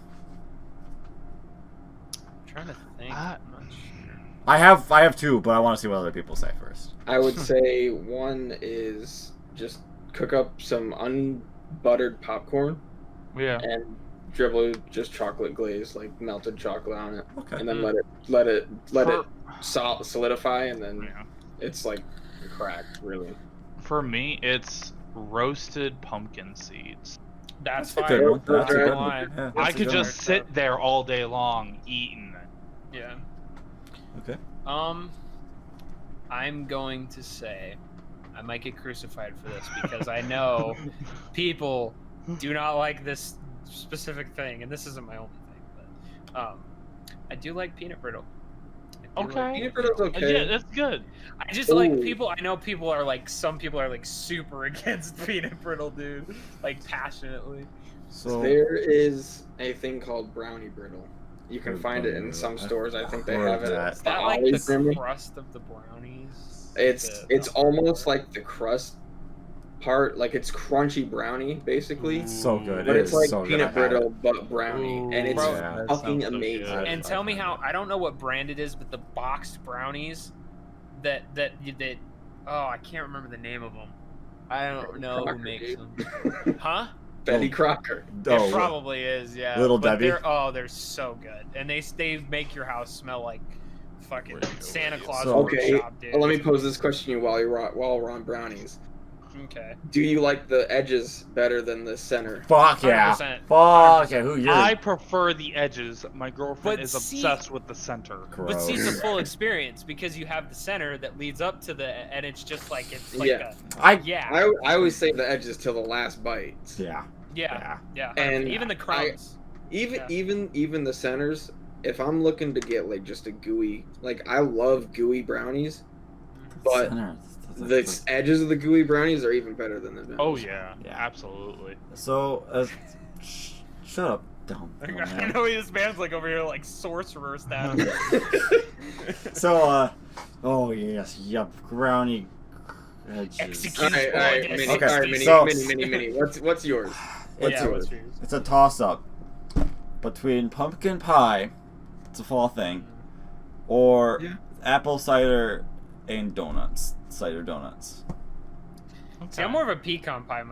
I'm trying to think. I'm not sure. I have 2, but I want to see what other people say first. I would say one is just cook up some unbuttered popcorn. Yeah. And dribble just chocolate glaze, like melted chocolate on it. Okay. And then let it solidify, and then it's like cracked, really. For me, it's roasted pumpkin seeds. That's a good one. That's a good one. Yeah, I could just sit there all day long eating it. Yeah. Okay. I'm going to say, I might get crucified for this because I know people do not like this specific thing, and this isn't my only thing, but I do like peanut brittle. Okay. Peanut brittle's okay. Yeah, that's good. I just like people. I know people are like, some people are like super against peanut brittle, dude. Like passionately. So there is a thing called brownie brittle. You can find it in some stores. I think they have it. Is that like the crust of the brownies? It's almost like the crust part, like it's crunchy brownie basically. It's so good. But it's like so peanut brittle but brownie, and it's fucking amazing. And tell me how, I don't know what brand it is, but the boxed brownies that oh, I can't remember the name of them. I don't know who makes them. Huh? Betty Crocker. It probably is, yeah. Little Debbie. They're so good, and they make your house smell like fucking Santa Claus. Workshop, dude. Let me pose this question to you while we're on brownies. Okay. Do you like the edges better than the center? Fuck yeah. 100%. Fuck yeah. I prefer the edges. My girlfriend is obsessed with the center. Gross. But see, it's a full experience because you have the center that leads up to and it's just like I always save the edges till the last bite. Yeah. And even the crumbs. Even the centers. If I'm looking to get like just a gooey, like I love gooey brownies, but The edges of the gooey brownies are even better than the vanilla. Oh yeah, Yeah. absolutely. So, shut up, dumb. I man. know this man's like over here like sorcerer status. So, oh yes, yup, brownie edges. Execute. All right, Okay, all right, mini, so- mini. What's yours? What's Yeah, yours? what's yours? It's a toss-up between pumpkin pie, it's a fall thing, or Yeah. apple cider and donuts. Cider donuts. See, I'm more of a pecan pie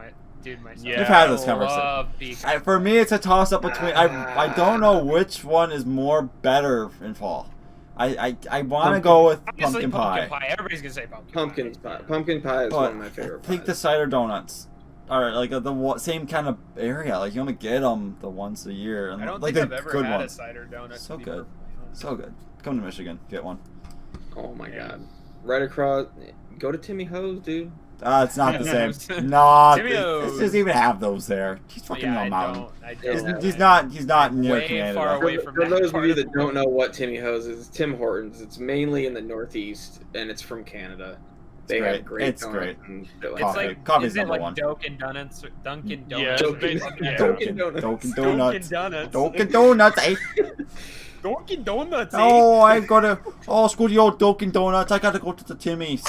dude myself. Yeah. We've had this I conversation. love pecan. For me, it's a toss-up between. I don't know which one is more better in fall. I want to go with Obviously, pumpkin pie. Everybody's gonna say pumpkin pie. Pumpkin pie is But one of my favorite I think the pies. cider donuts are like same kind of area. Like you only get them the once a year. And I don't like think the I've ever good had ones. a cider donut. So to be good. perfectly honest. So good. Come to Michigan, get one. Oh my Yeah. god. Right across. Go to Timmy Ho's, dude. It's not the Yeah. same. Not. Timmy It O's. doesn't even have those there. He's fucking Yeah, on I mountain. don't. I He's- don't. He's not near Way Canada. far away from For that those of part you of that the don't know what Timmy Ho's is, it's Tim Hortons. It's mainly in the Northeast, and it's from Canada. They great. have great It's donuts great. and shit like It's Coffee. like Coffee's is it number like one. Dunkin' Donuts? Dunkin' Yeah, Donuts. Dunkin'- basically. yeah. Dunkin' Donuts. Dunkin' Dunkin' Donuts. Donuts. Dunkin' Donuts, eh? Dunkin' Donuts. eh? Oh, I gotta. Oh, screw the old Dunkin' Donuts. I gotta go to the Timmy's.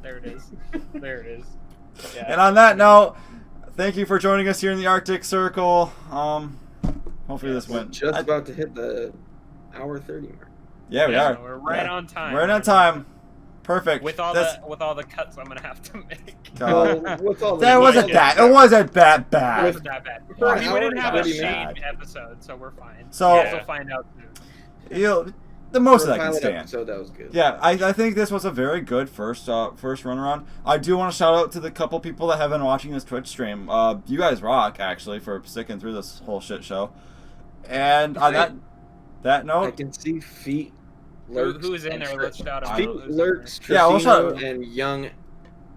There it is. There it is. Yeah. And on that note, thank you for joining us here in the Arctic Circle. Hopefully this We're went. just about to hit the hour 30 mark. Yeah, we Yeah, are. we're right Yeah. on time. Right on time. Perfect. With all This- the cuts I'm gonna have to make. God. Well, what's all That the- wasn't that. It wasn't that It bad. wasn't that bad. For I an mean, we hour didn't and have a 30 shade minutes. episode, so we're fine. So- We'll Yeah. also find out soon. The most For that a I can pilot stand. episode, that was good. Yeah, I think this was a very good first run around. I do want to shout out to the couple people that have been watching this Twitch stream. You guys rock, actually, for sticking through this whole shit show. And on that I note, can see Feet, Lurks, Who's in there? Let's shout out. Feet, who's in Lurks, Yeah, we'll shout- Tricino, and Young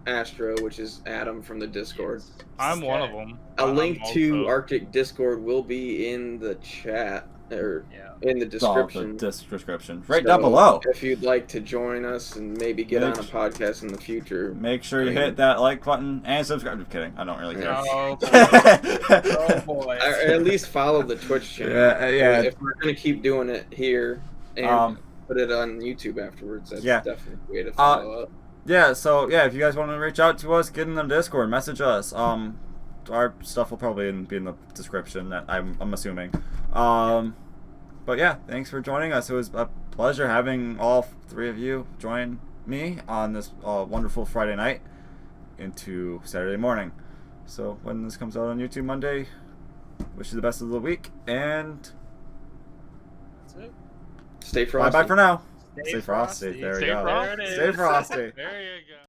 Astro, which is Adam from the Discord. I'm one of them. A link to also- Arctic Discord will be in the chat or Yeah. in the it's all the description. description right So, down below. If you'd like to join us and maybe get on a Make- podcast in the future, Make sure you hit that like button and subscribe. I'm kidding. I don't really care. Oh boy. Oh boy. or at least follow the Twitch channel. Yeah. If we're gonna keep doing it here and Um, put it on YouTube afterwards, that's yeah. definitely a way to follow up. Yeah, so yeah, if you guys want to reach out to us, get in the Discord, message us. Our stuff will probably be in the description. I'm assuming. But yeah, thanks for joining us. It was a pleasure having all three of you join me on this wonderful Friday night into Saturday morning. So when this comes out on YouTube Monday, wish you the best of the week and That's it. Stay bye frosty. bye for now. Stay Stay frosty. There we Stay go. frosty. Stay frosty. There you go.